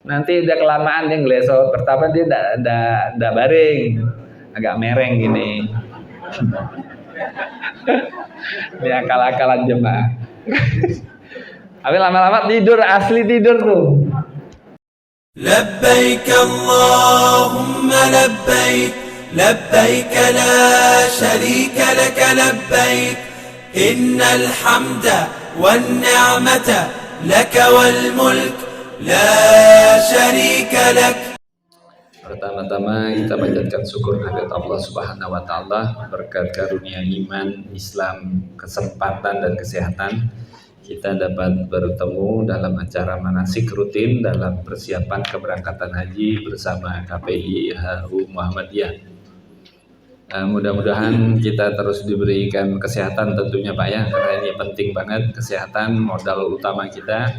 Nanti udah kelamaan dia ngelesot. Pertama dia ndak baring, agak mereng gini. Dia akal-akalan jemaah. Tapi lama-lama tidur, asli tidur tuh. Labbaik Allahumma labbaik, labbaik la syarika laka labbaik, innal hamda wan ni'mata laka wal mulk la syarika lak. Pertama-tama kita panjatkan syukur kehadirat Allah Subhanahu wa taala berkat karunia iman, Islam, kesempatan dan kesehatan kita dapat bertemu dalam acara manasik rutin dalam persiapan keberangkatan haji bersama KPI HU Muhammadiyah. Mudah-mudahan kita terus diberikan kesehatan tentunya Pak ya, karena ini penting banget, kesehatan modal utama kita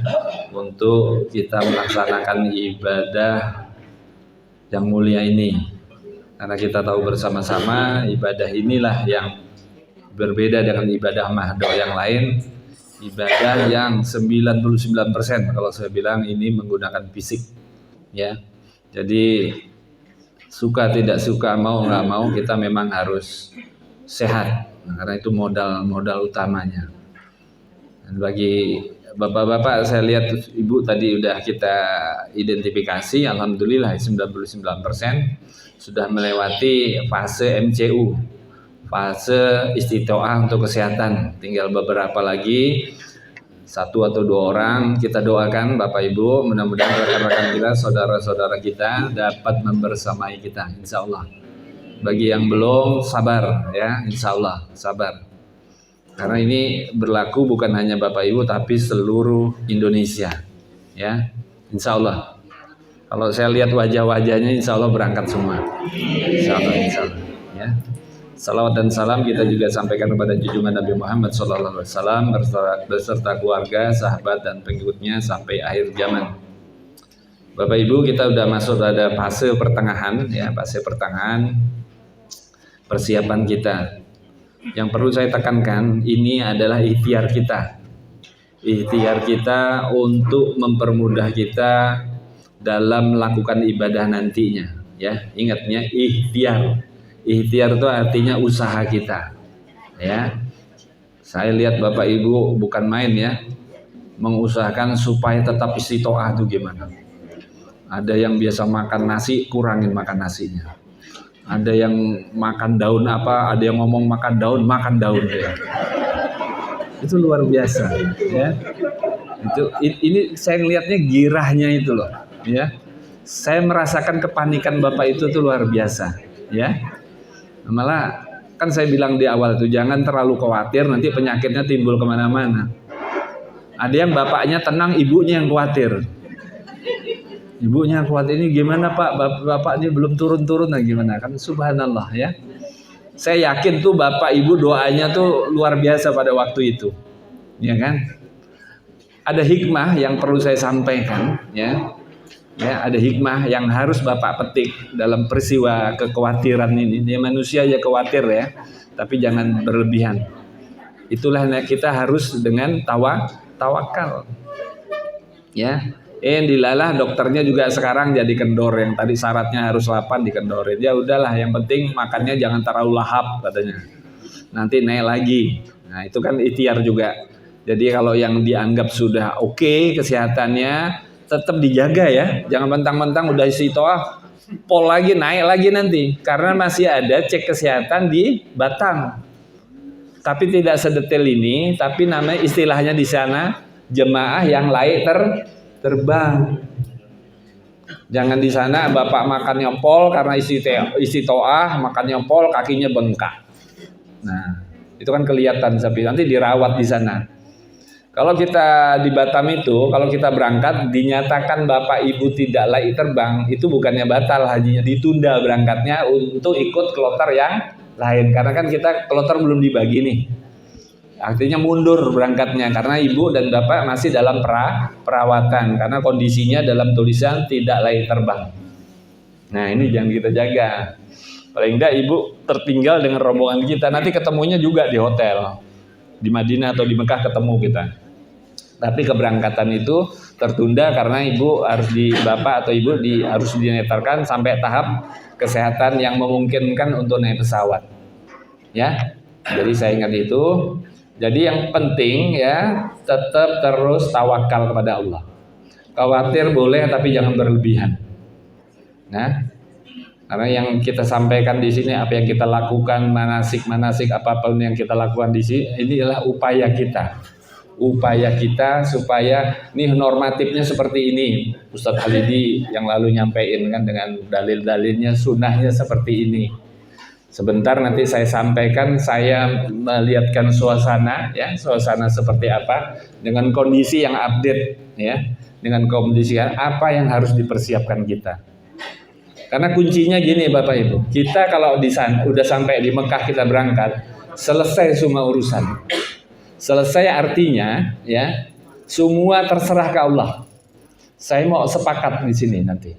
untuk kita melaksanakan ibadah yang mulia ini. Karena kita tahu bersama-sama ibadah inilah yang berbeda dengan ibadah mahdo yang lain. Ibadah yang 99% kalau saya bilang ini menggunakan fisik ya. Jadi suka tidak suka, mau nggak mau kita memang harus sehat. Nah, karena itu modal utamanya. Dan bagi bapak-bapak, saya lihat ibu tadi udah kita identifikasi, alhamdulillah 99% sudah melewati fase MCU, fase istitoah untuk kesehatan. Tinggal beberapa lagi, 1 atau 2 orang, kita doakan Bapak Ibu, mudah-mudahan rekan-rekan kita, saudara-saudara kita dapat membersamai kita, insya Allah. Bagi yang belum, sabar ya, insya Allah, sabar. Karena ini berlaku bukan hanya Bapak Ibu, tapi seluruh Indonesia ya, insya Allah. Kalau saya lihat wajah-wajahnya, insya Allah berangkat semua, insya Allah ya. Salawat dan salam kita juga sampaikan kepada junjungan Nabi Muhammad SAW beserta keluarga, sahabat dan pengikutnya sampai akhir zaman. Bapak Ibu, kita udah masuk pada fase pertengahan ya, fase pertengahan persiapan kita. Yang perlu saya tekankan, ini adalah ikhtiar kita. Ikhtiar kita untuk mempermudah kita dalam melakukan ibadah nantinya ya. Ingatnya ikhtiar. Ikhtiar itu artinya usaha kita ya. Saya lihat Bapak Ibu bukan main ya, mengusahakan supaya tetap istitoah itu gimana. Ada yang biasa makan nasi, kurangin makan nasinya. Ada yang makan daun apa, ada yang ngomong makan daun ya. Itu luar biasa ya. Ini saya ngelihatnya girahnya itu loh ya. Saya merasakan kepanikan Bapak itu tuh luar biasa ya. Malah kan saya bilang di awal itu jangan terlalu khawatir, nanti penyakitnya timbul kemana-mana. Ada yang bapaknya tenang, ibunya yang khawatir. Ibunya khawatir, ini gimana Pak, bapak ini belum turun-turun lah gimana, kan subhanallah ya. Saya yakin tuh bapak ibu doanya tuh luar biasa pada waktu itu, ya kan. Ada hikmah yang perlu saya sampaikan ya. Ya, ada hikmah yang harus Bapak petik dalam peristiwa kekhawatiran ini. Dia manusia ya khawatir ya, tapi jangan berlebihan. Itulah kita harus dengan tawakal. Ya, dilalah dokternya juga sekarang jadi kendor, yang tadi syaratnya harus 8 dikendorin. Ya udahlah, yang penting makannya jangan terlalu lahap katanya. Nanti naik lagi. Nah, itu kan ikhtiar juga. Jadi kalau yang dianggap sudah oke kesehatannya, tetap dijaga ya, jangan mentang-mentang udah istitoah pol lagi, naik lagi nanti, karena masih ada cek kesehatan di Batang. Tapi tidak sedetail ini, tapi namanya istilahnya di sana jemaah yang layak terbang. Jangan di sana bapak makannya pol karena istitoah, makannya pol kakinya bengkak. Nah, itu kan kelihatan, tapi nanti dirawat di sana. Kalau kita di Batam itu, kalau kita berangkat dinyatakan Bapak Ibu tidak layak terbang, itu bukannya batal hajinya, ditunda berangkatnya untuk ikut kloter yang lain. Karena kan kita kloter belum dibagi nih. Artinya mundur berangkatnya karena Ibu dan Bapak masih dalam perawatan karena kondisinya dalam tulisan tidak layak terbang. Nah, ini jangan kita jaga. Paling enggak Ibu tertinggal dengan rombongan kita, nanti ketemunya juga di hotel. Di Madinah atau di Mekah ketemu kita. Tapi keberangkatan itu tertunda karena bapak atau ibu harus dinetarkan sampai tahap kesehatan yang memungkinkan untuk naik pesawat. Ya, jadi saya ingat itu. Jadi yang penting ya tetap terus tawakal kepada Allah. Khawatir boleh tapi jangan berlebihan. Nah, karena yang kita sampaikan di sini, apa yang kita lakukan, manasik apapun yang kita lakukan di sini, inilah upaya kita supaya nih normatifnya seperti ini. Ustadz Halidi yang lalu nyampein kan dengan dalil-dalilnya, sunnahnya seperti ini. Sebentar nanti saya sampaikan, saya melihatkan suasana seperti apa dengan kondisi yang update ya, dengan kondisi apa yang harus dipersiapkan kita. Karena kuncinya gini Bapak Ibu, kita kalau di sana udah sampai di Mekah, kita berangkat, selesai semua urusan. Selesai artinya ya, semua terserah ke Allah. Saya mau sepakat di sini nanti.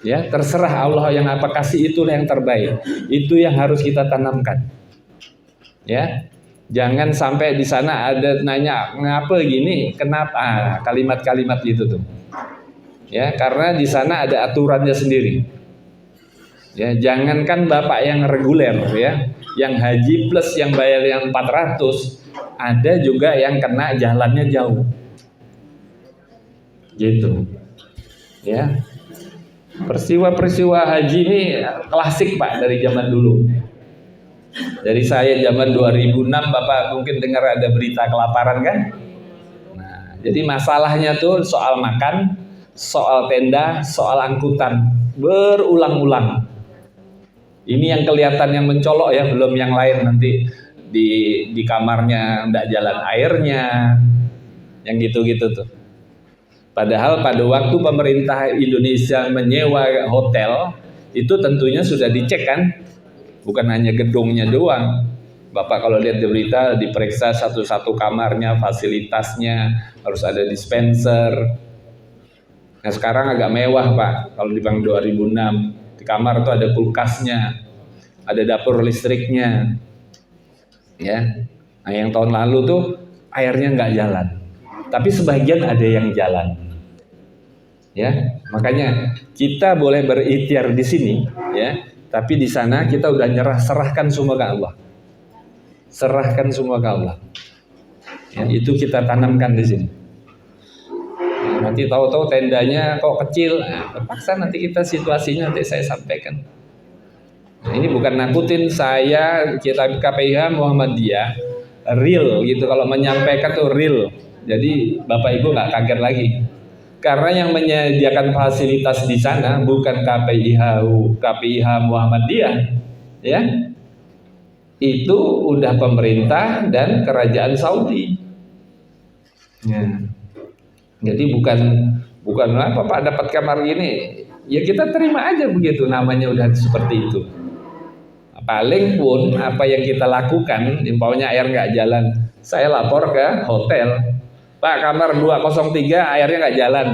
Ya, terserah Allah yang apa kasih, itulah yang terbaik. Itu yang harus kita tanamkan. Ya. Jangan sampai di sana ada nanya ngapa gini, kenapa, kalimat-kalimat gitu tuh. Ya, karena di sana ada aturannya sendiri. Ya, jangankan Bapak yang reguler ya, yang haji plus yang bayar yang 400, ada juga yang kena jalannya jauh. Gitu. Ya. Peristiwa haji ini klasik Pak dari zaman dulu. Dari saya zaman 2006 Bapak mungkin dengar ada berita kelaparan kan? Nah, jadi masalahnya tuh soal makan, soal tenda, soal angkutan berulang-ulang. Ini yang kelihatan yang mencolok ya, belum yang lain nanti di kamarnya enggak jalan airnya, yang gitu-gitu tuh. Padahal pada waktu pemerintah Indonesia menyewa hotel, itu tentunya sudah dicek kan, bukan hanya gedungnya doang. Bapak kalau lihat di berita diperiksa satu-satu kamarnya, fasilitasnya, harus ada dispenser. Nah sekarang agak mewah Pak, kalau di Bank 2006, di kamar tuh ada kulkasnya, ada dapur listriknya. Ya, nah yang tahun lalu tuh airnya nggak jalan. Tapi sebagian ada yang jalan, ya. Makanya kita boleh berikhtiar di sini, ya. Tapi di sana kita udah serahkan semua ke Allah, serahkan semua ke Allah. Ya, itu kita tanamkan di sini. Nanti tahu-tahu tendanya kok kecil, terpaksa nanti kita situasinya nanti saya sampaikan. Nah, ini bukan nakutin saya, kita KPIH Muhammadiyah real gitu, kalau menyampaikan tuh real. Jadi Bapak Ibu nggak kaget lagi, karena yang menyediakan fasilitas di sana bukan KPIH Muhammadiyah, ya, itu udah pemerintah dan kerajaan Saudi. Ya. Jadi bukan apa Pak dapat kamar gini, ya kita terima aja begitu, namanya udah seperti itu. Paling pun apa yang kita lakukan, umpamanya air nggak jalan, saya lapor ke hotel. Pak, kamar 203 airnya nggak jalan.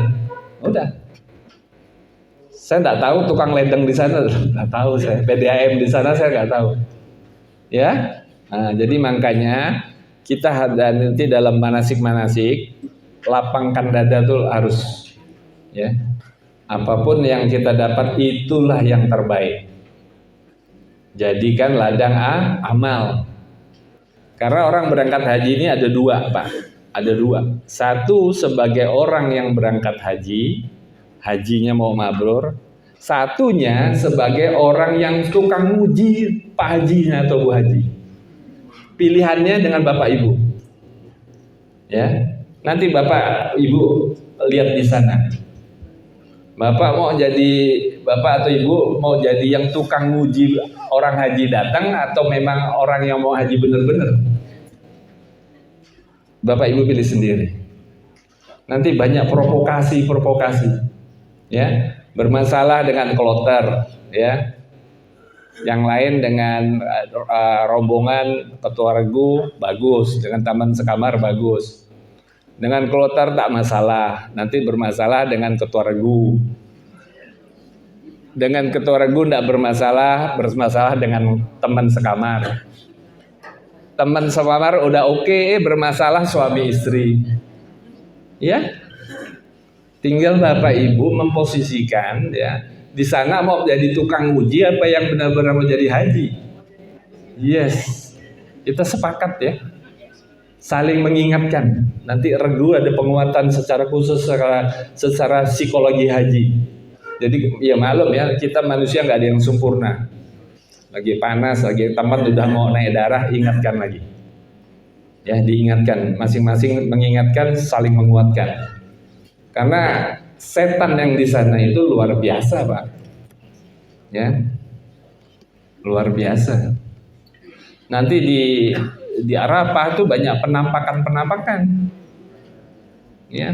Udah. Saya nggak tahu tukang ledeng di sana, nggak tahu saya. PDAM di sana saya nggak tahu. Ya. Nah, jadi makanya kita nanti dalam manasik-manasik lapangkan dada tuh harus, ya. Apapun yang kita dapat itulah yang terbaik. Jadikan ladang amal. Karena orang berangkat haji ini ada dua Pak. Ada dua. Satu sebagai orang yang berangkat haji, hajinya mau mabrur. Satunya sebagai orang yang tukang uji Pak Hajinya atau Bu Haji. Pilihannya dengan Bapak Ibu. Ya, nanti Bapak Ibu lihat di sana. Bapak atau Ibu mau jadi yang tukang uji orang haji datang atau memang orang yang mau haji benar-benar? Bapak Ibu pilih sendiri. Nanti banyak provokasi, ya, bermasalah dengan kloter, ya, yang lain dengan rombongan ketua regu bagus, dengan taman sekamar bagus, dengan kloter tak masalah. Nanti bermasalah dengan ketua regu, dengan ketua regu tidak bermasalah dengan teman sekamar. Teman sekamar udah oke, bermasalah suami istri, ya. Tinggal Bapak Ibu memposisikan ya, di sana mau jadi tukang uji apa yang benar-benar mau jadi haji. Yes, kita sepakat ya, saling mengingatkan. Nanti regu ada penguatan secara khusus secara psikologi haji. Jadi ya malum ya, kita manusia nggak ada yang sempurna. Lagi panas, lagi teman udah mau naik darah, ingatkan lagi. Ya, diingatkan, masing-masing mengingatkan, saling menguatkan. Karena setan yang di sana itu luar biasa, Pak. Ya. Luar biasa. Nanti di Arafah itu banyak penampakan-penampakan. Ya.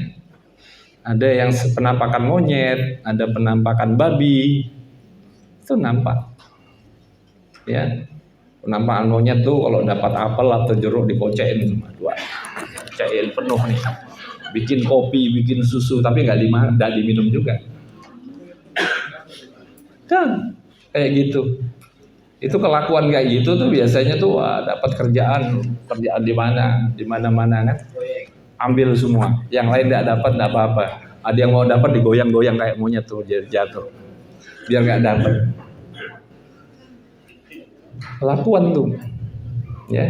Ada yang penampakan monyet, ada penampakan babi. Itu nampak. Ya. Penampakan monyet tuh kalau dapat apel atau jeruk dikocekin cuma dua. Kocekin penuh nih. Bikin kopi, bikin susu, tapi nggak diminum juga. Kan kayak gitu. Itu kelakuan kayak gitu tuh biasanya tuh dapat kerjaan di mana-mana kan. Ambil semua. Yang lain nggak dapat nggak apa-apa. Ada yang mau dapat digoyang-goyang kayak monyet tuh jatuh. Biar nggak dapat. Kelakuan tuh, ya.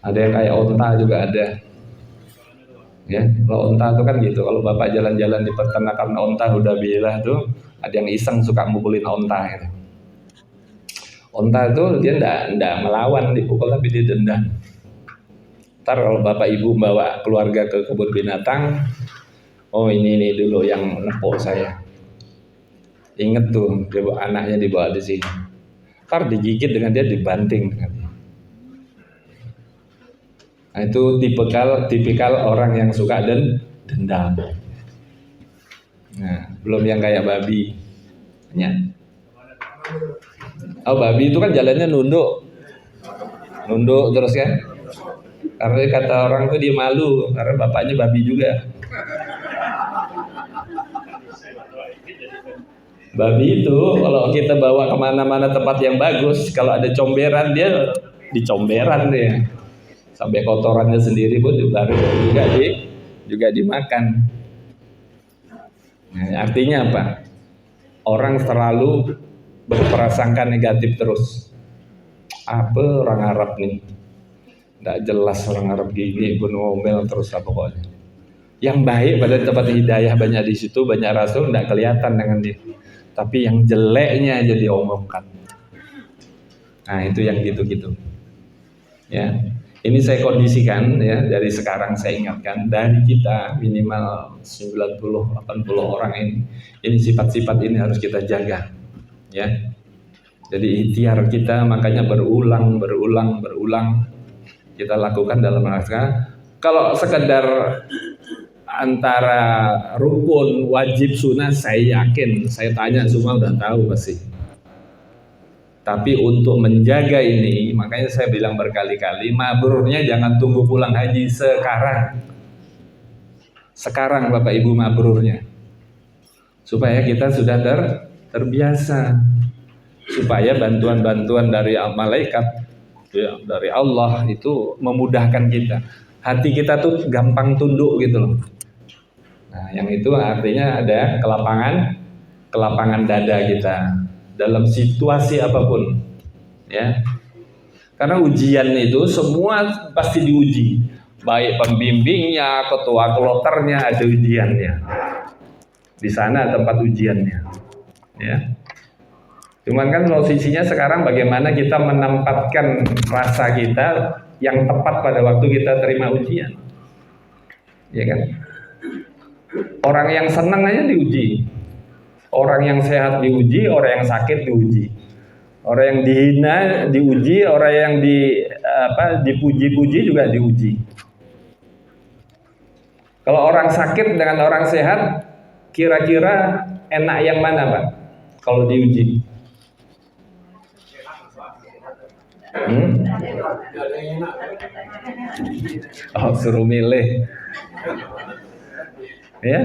Ada yang kayak onta juga ada. Ya, kalau onta itu kan gitu. Kalau Bapak jalan-jalan di peternakan onta udah bilah tuh, ada yang iseng suka mukulin onta gitu. Onta itu dia enggak melawan, dipukul tapi dia dendam. Ntar kalau Bapak Ibu bawa keluarga ke kebun binatang, oh ini dulu yang nepuk saya. Ingat tuh, dia anaknya dibawa di sini. Ntar digigit dengan dia dibanting. Nah, itu tipikal orang yang suka dendam. Nah, belum yang kayak babi. Ya. Oh, babi itu kan jalannya nunduk terus kan. Karena kata orang tuh dia malu karena bapaknya babi juga. Babi itu kalau kita bawa kemana-mana tempat yang bagus, kalau ada comberan dia dicomberan dia. Sampai kotorannya sendiri pun juga dimakan. Nah, artinya apa? Orang selalu berprasangka negatif terus. Apa orang Arab nih? Nggak jelas orang Arab gini, pun ngomel terus apa pokoknya. Yang baik pada tempat hidayah banyak di situ, banyak rasul nggak kelihatan dengan dia. Tapi yang jeleknya aja diomongkan. Nah itu yang gitu-gitu. Ya. Ini saya kondisikan ya, dari sekarang saya ingatkan, dari kita minimal 90-80 orang ini sifat-sifat ini harus kita jaga ya. Jadi ikhtiar kita makanya berulang kita lakukan dalam rangka, kalau sekedar antara rukun, wajib, sunnah saya yakin, saya tanya semua udah tahu pasti. Tapi untuk menjaga ini, makanya saya bilang berkali-kali, mabrurnya jangan tunggu pulang haji sekarang. Sekarang Bapak Ibu mabrurnya. Supaya kita sudah terbiasa. Supaya bantuan-bantuan dari malaikat, ya, dari Allah itu memudahkan kita. Hati kita tuh gampang tunduk gitu loh. Nah, yang itu artinya ada kelapangan dada kita. Dalam situasi apapun ya, karena ujian itu semua pasti diuji, baik pembimbingnya, ketua kloternya ada ujiannya di sana, tempat ujiannya ya. Cuman kan posisinya sekarang bagaimana kita menempatkan rasa kita yang tepat pada waktu kita terima ujian, ya kan. Orang yang senang aja diuji, orang yang sehat diuji, orang yang sakit diuji, orang yang dihina diuji, orang yang dipuji-puji juga diuji. Kalau orang sakit dengan orang sehat, kira-kira enak yang mana, Pak? Kalau diuji? Oh, suruh milih. Ya.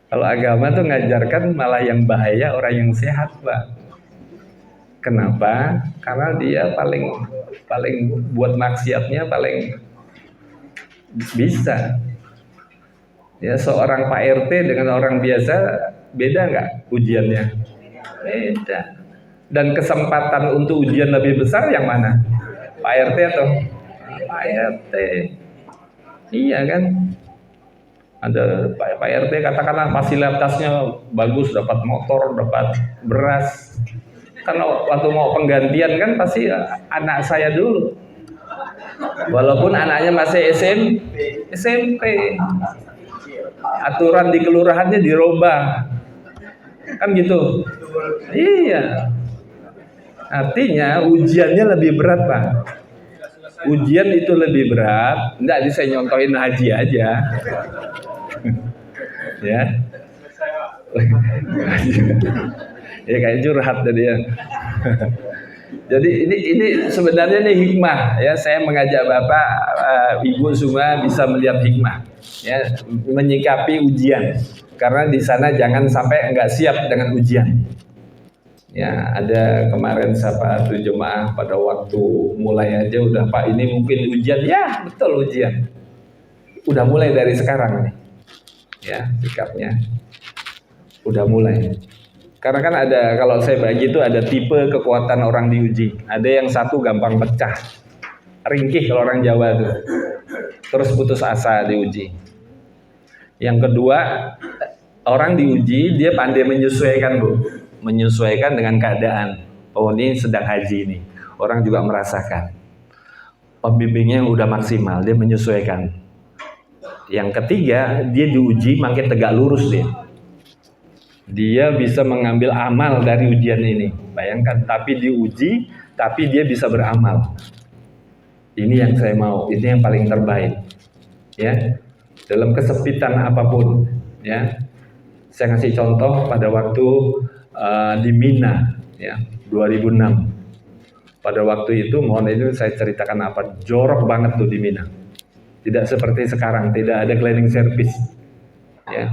Kalau agama tuh ngajarkan malah yang bahaya orang yang sehat, Pak. Kenapa? Karena dia paling buat maksiatnya paling bisa. Ya, seorang Pak RT dengan orang biasa beda nggak ujiannya? Beda. Dan kesempatan untuk ujian lebih besar yang mana? Pak RT atau Pak RT? Iya kan? Ada Pak RT katakanlah fasilitasnya bagus, dapat motor, dapat beras. Kalau waktu mau penggantian kan pasti anak saya dulu. Walaupun anaknya masih SMP. Aturan di kelurahannya dirubah. Kan gitu. Iya. Artinya ujiannya lebih berat, Pak. Ujian itu lebih berat. Enggak, ini saya nyontohin haji aja. Ya. Ya kayak curhat tadi ya. Jadi ini sebenarnya nih hikmah ya, saya mengajak Bapak Ibu semua bisa melihat hikmah ya, menyikapi ujian. Karena di sana jangan sampai enggak siap dengan ujian. Ya, ada kemarin satu jemaah pada waktu mulai aja udah Pak ini mungkin ujian. Ya, betul ujian. Udah mulai dari sekarang nih. Ya, sikapnya. Udah mulai. Karena kan ada, kalau saya bagi itu ada tipe kekuatan orang diuji. Ada yang satu gampang pecah. Ringkih kalau orang Jawa tuh. Terus putus asa diuji. Yang kedua, orang diuji dia pandai menyesuaikan, Bu. Menyesuaikan dengan keadaan. Oh, ini sedang haji ini. Orang juga merasakan. Pembimbingnya yang udah maksimal, dia menyesuaikan. Yang ketiga, dia diuji makin tegak lurus dia. Dia bisa mengambil amal dari ujian ini. Bayangkan, tapi diuji, tapi dia bisa beramal. Ini yang saya mau, ini yang paling terbaik. Ya, dalam kesepitan apapun, ya. Saya ngasih contoh pada waktu di Mina, ya, 2006. Pada waktu itu, mohon itu saya ceritakan apa, jorok banget tuh di Mina. Tidak seperti sekarang, tidak ada cleaning service. Ya.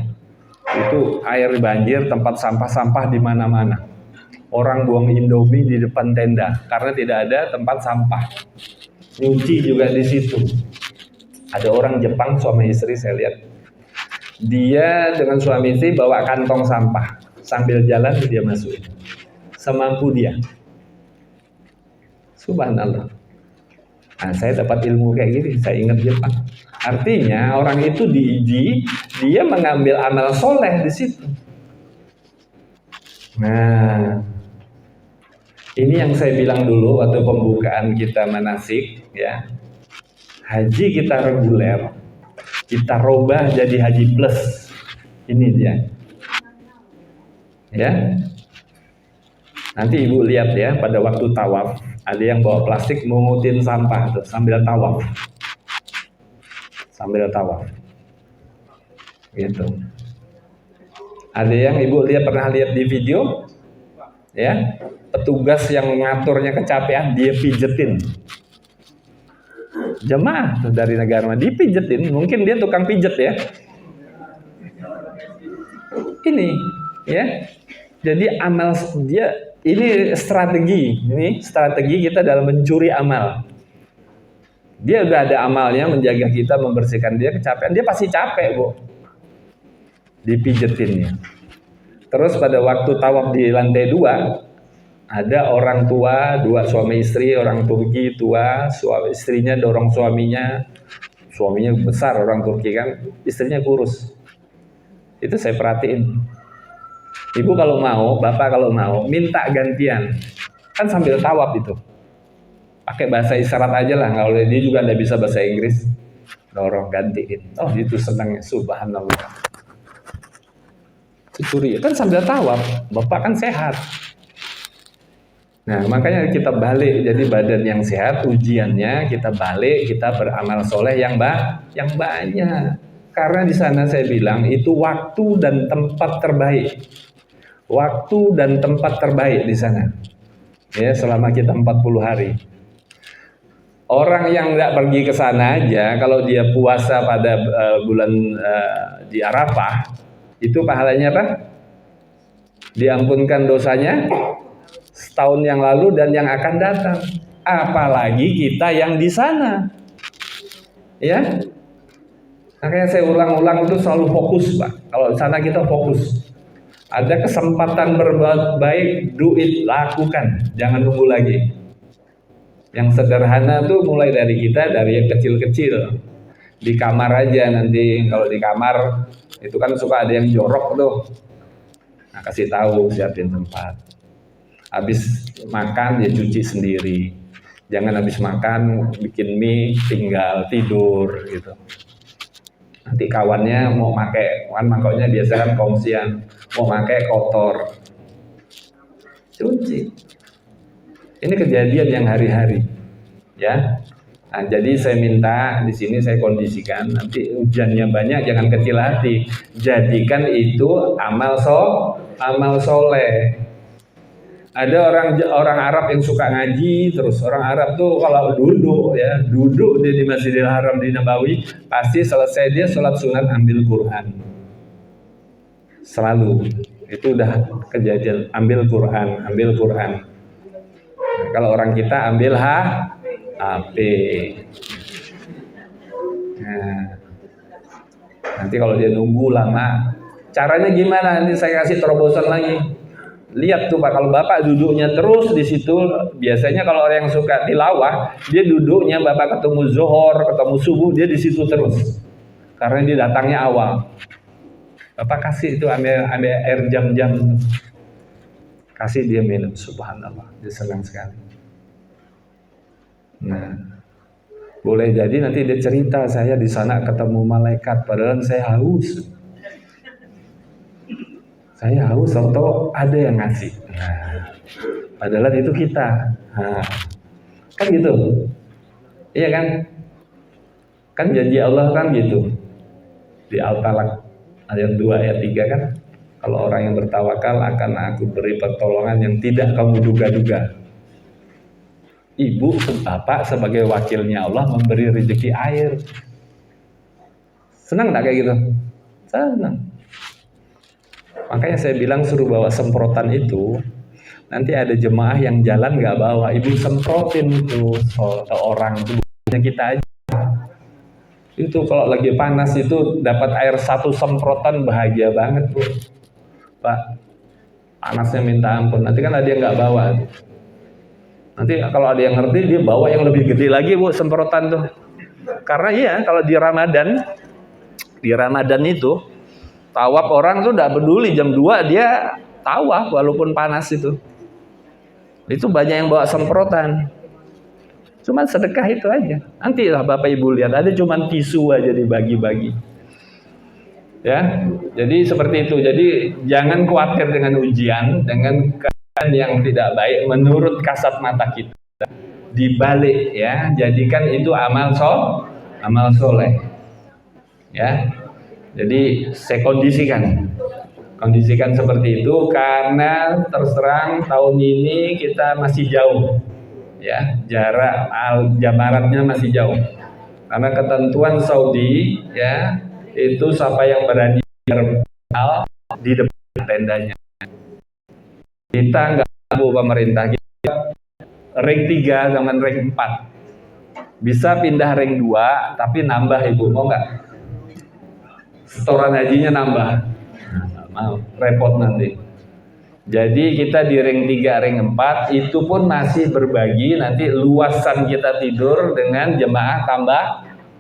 Itu air banjir, tempat sampah-sampah di mana-mana. Orang buang Indomie di depan tenda karena tidak ada tempat sampah. Nyuci juga di situ. Ada orang Jepang suami istri saya lihat. Dia dengan suami istri bawa kantong sampah, sambil jalan dia masukin. Semampu dia. Subhanallah. Nah, saya dapat ilmu kayak gini, saya ingat Jepang. Artinya orang itu diuji, dia mengambil amal soleh di situ. Nah, ini yang saya bilang dulu waktu pembukaan kita manasik, ya. Haji kita reguler, kita robah jadi haji plus. Ini dia. Ya. Nanti Ibu lihat ya, pada waktu tawaf, ada yang bawa plastik mengutin sampah tuh, sambil tawaf. Sambil tawaf. Gitu. Ada yang Ibu pernah lihat di video? Ya, petugas yang ngaturnya kecapean, dia pijetin. Jemaah dari negara mana dipijetin, mungkin dia tukang pijet ya. Ini, ya. Jadi amal dia ini strategi kita dalam mencuri amal. Dia udah ada amalnya menjaga kita, membersihkan dia kecapean, dia pasti capek, Bu. Dipijetinnya. Terus pada waktu tawaf di lantai 2, ada orang tua, 2 suami istri, orang Turki tua, istrinya dorong suaminya besar orang Turki kan, istrinya kurus. Itu saya perhatiin. Ibu kalau mau, bapak kalau mau, minta gantian. Kan sambil tawaf itu. Pakai bahasa isyarat aja lah, kalau dia juga tidak bisa bahasa Inggris. Dorong gantiin. Oh, itu senangnya, subhanallah. Curi, kan sambil tawaf, bapak kan sehat. Nah, makanya kita balik, jadi badan yang sehat, ujiannya kita balik, kita beramal soleh yang banyak. Karena di sana saya bilang, itu waktu dan tempat terbaik. Waktu dan tempat terbaik di sana. Ya, selama kita 40 hari. Orang yang nggak pergi ke sana aja, kalau dia puasa pada bulan di Arafah, itu pahalanya apa? Diampunkan dosanya setahun yang lalu dan yang akan datang. Apalagi kita yang di sana. Ya. Makanya saya ulang-ulang itu selalu fokus, Pak. Kalau di sana kita fokus. Ada kesempatan berbuat baik, do it, lakukan. Jangan nunggu lagi. Yang sederhana tuh mulai dari kita, dari yang kecil-kecil. Di kamar aja nanti, kalau di kamar itu kan suka ada yang jorok tuh. Nah, kasih tahu, siapin tempat. Habis makan ya cuci sendiri. Jangan habis makan bikin mie tinggal tidur gitu. Nanti kawannya mau pakai, kan mangkoknya biasa kan kongsian, mau pakai kotor, cuci. Ini kejadian yang hari-hari, ya. Nah, jadi saya minta di sini saya kondisikan, nanti hujannya banyak jangan kecil hati, jadikan itu amal soleh. Ada orang Arab yang suka ngaji terus. Orang Arab tuh kalau duduk di Masjidil Haram di Nabawi, pasti selesai dia sholat sunat ambil Quran. Selalu. Itu udah kejadian, ambil Quran. Nah, kalau orang kita ambil HP. Nah, nanti kalau dia nunggu lama, caranya gimana? Nanti saya kasih terobosan lagi. Lihat tuh Pak, kalau Bapak duduknya terus di situ, biasanya kalau orang yang suka tilawah, dia duduknya Bapak ketemu zuhur, ketemu subuh, dia di situ terus. Karena dia datangnya awal. Bapak kasih itu ambil air jam-jam, kasih dia minum, subhanallah, dia senang sekali. Nah, boleh jadi nanti dia cerita, saya di sana ketemu malaikat, padahal saya haus. Saya haus atau ada yang ngasih. Nah, padahal itu kita. Nah, kan gitu. Iya kan? Kan janji Allah kan gitu. Di Al-Talaq ayat 2 ayat 3 kan, kalau orang yang bertawakal akan aku beri pertolongan yang tidak kamu duga-duga. Ibu, bapak sebagai wakilnya Allah memberi rezeki air. Senang enggak kayak gitu? Senang. Makanya saya bilang suruh bawa semprotan itu. Nanti ada jemaah yang jalan nggak bawa, ibu semprotin itu orang itu, bukannya kita aja. Itu kalau lagi panas itu dapat air satu semprotan bahagia banget Bu. Pak, panasnya minta ampun. Nanti kan ada yang nggak bawa. Nanti kalau ada yang ngerti dia bawa yang lebih gede lagi Bu semprotan tuh. Karena iya kalau di Ramadan itu tawaf orang tuh tidak peduli jam 2 dia tawaf walaupun panas itu. Itu banyak yang bawa semprotan. Cuman sedekah itu aja. Nanti lah Bapak Ibu lihat ada cuman tisu aja dibagi-bagi. Ya. Jadi seperti itu. Jadi jangan khawatir dengan ujian, dengan keadaan yang tidak baik menurut kasat mata kita. Dibalik ya, jadikan itu amal soleh. Ya. Jadi saya kondisikan seperti itu karena terserang tahun ini kita masih jauh, ya jarak jamaratnya masih jauh. Karena ketentuan Saudi, ya itu siapa yang berani di depan tendanya. Kita nggak tahu pemerintah kita ring 3 dengan ring 4 bisa pindah ring 2 tapi nambah Ibu mau nggak? Setoran hajinya nambah, mau repot nanti. Jadi kita di ring 3, ring 4 itu pun masih berbagi nanti luasan kita tidur dengan jemaah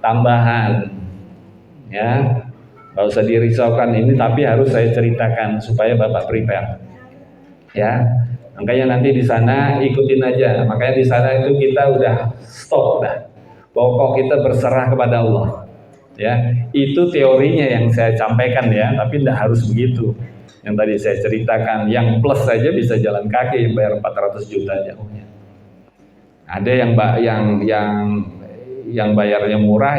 tambahan. Ya, nggak usah dirisaukan ini, tapi harus saya ceritakan supaya Bapak prepare. Ya, makanya nanti di sana ikutin aja. Makanya di sana itu kita udah stop dah. Pokok kita berserah kepada Allah. Ya, itu teorinya yang saya sampaikan ya, tapi tidak harus begitu. Yang tadi saya ceritakan, yang plus saja bisa jalan kaki yang bayar 400 juta jauhnya. Ada yang bayarnya murah,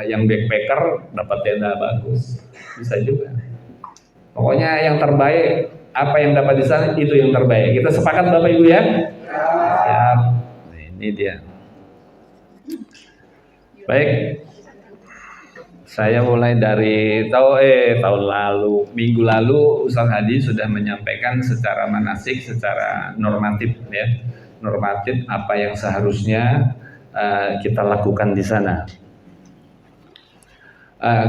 yang backpacker dapat tenda bagus, bisa juga. Pokoknya yang terbaik, apa yang dapat di sana itu yang terbaik. Kita sepakat Bapak Ibu ya? Siap. Nah, ini dia. Baik. Saya mulai dari tahun lalu, minggu lalu Ustaz Hadi sudah menyampaikan secara manasik, secara normatif ya, normatif apa yang seharusnya kita lakukan di sana.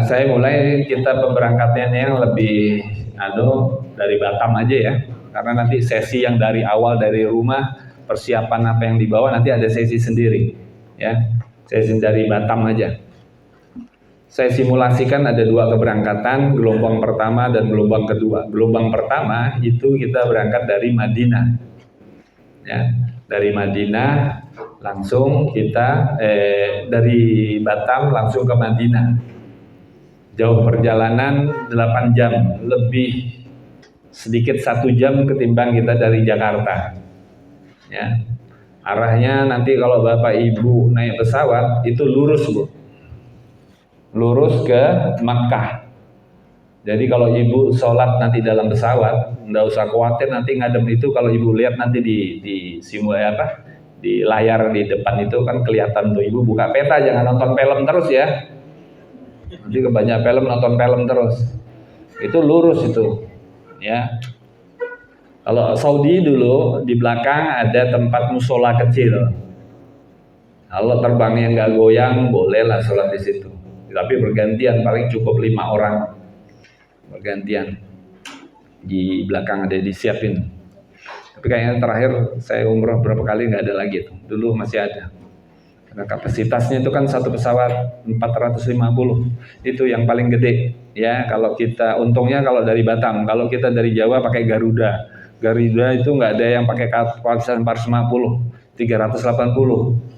Saya mulai kita pemberangkatannya yang lebih dari Batam aja ya, karena nanti sesi yang dari awal dari rumah persiapan apa yang dibawa nanti ada sesi sendiri ya, sesi dari Batam aja. Saya simulasikan ada 2 keberangkatan, gelombang pertama dan gelombang kedua. Gelombang pertama itu kita berangkat dari Madinah. Ya, dari Madinah langsung kita dari Batam langsung ke Madinah. Jauh perjalanan 8 jam, lebih sedikit 1 jam ketimbang kita dari Jakarta. Ya. Arahnya nanti kalau Bapak Ibu naik pesawat itu lurus, Bu. Lurus ke Makkah. Jadi kalau ibu sholat nanti dalam pesawat, nggak usah khawatir nanti ngadem itu. Kalau ibu lihat nanti di di layar di depan itu kan kelihatan tuh. Ibu buka peta, jangan nonton film terus ya. Nanti kebanyakan film, nonton film terus. Itu lurus itu, ya. Kalau Saudi dulu di belakang ada tempat musola kecil. Kalau terbangnya nggak goyang, bolehlah sholat di situ. Tapi bergantian, paling cukup 5 orang bergantian di belakang ada disiapin. Tapi kayaknya terakhir saya umroh berapa kali nggak ada lagi tuh. Dulu masih ada. Karena kapasitasnya itu kan satu pesawat 450, itu yang paling gede. Ya kalau kita untungnya kalau dari Batam, kalau kita dari Jawa pakai Garuda. Garuda itu nggak ada yang pakai kapasitas 450, 380.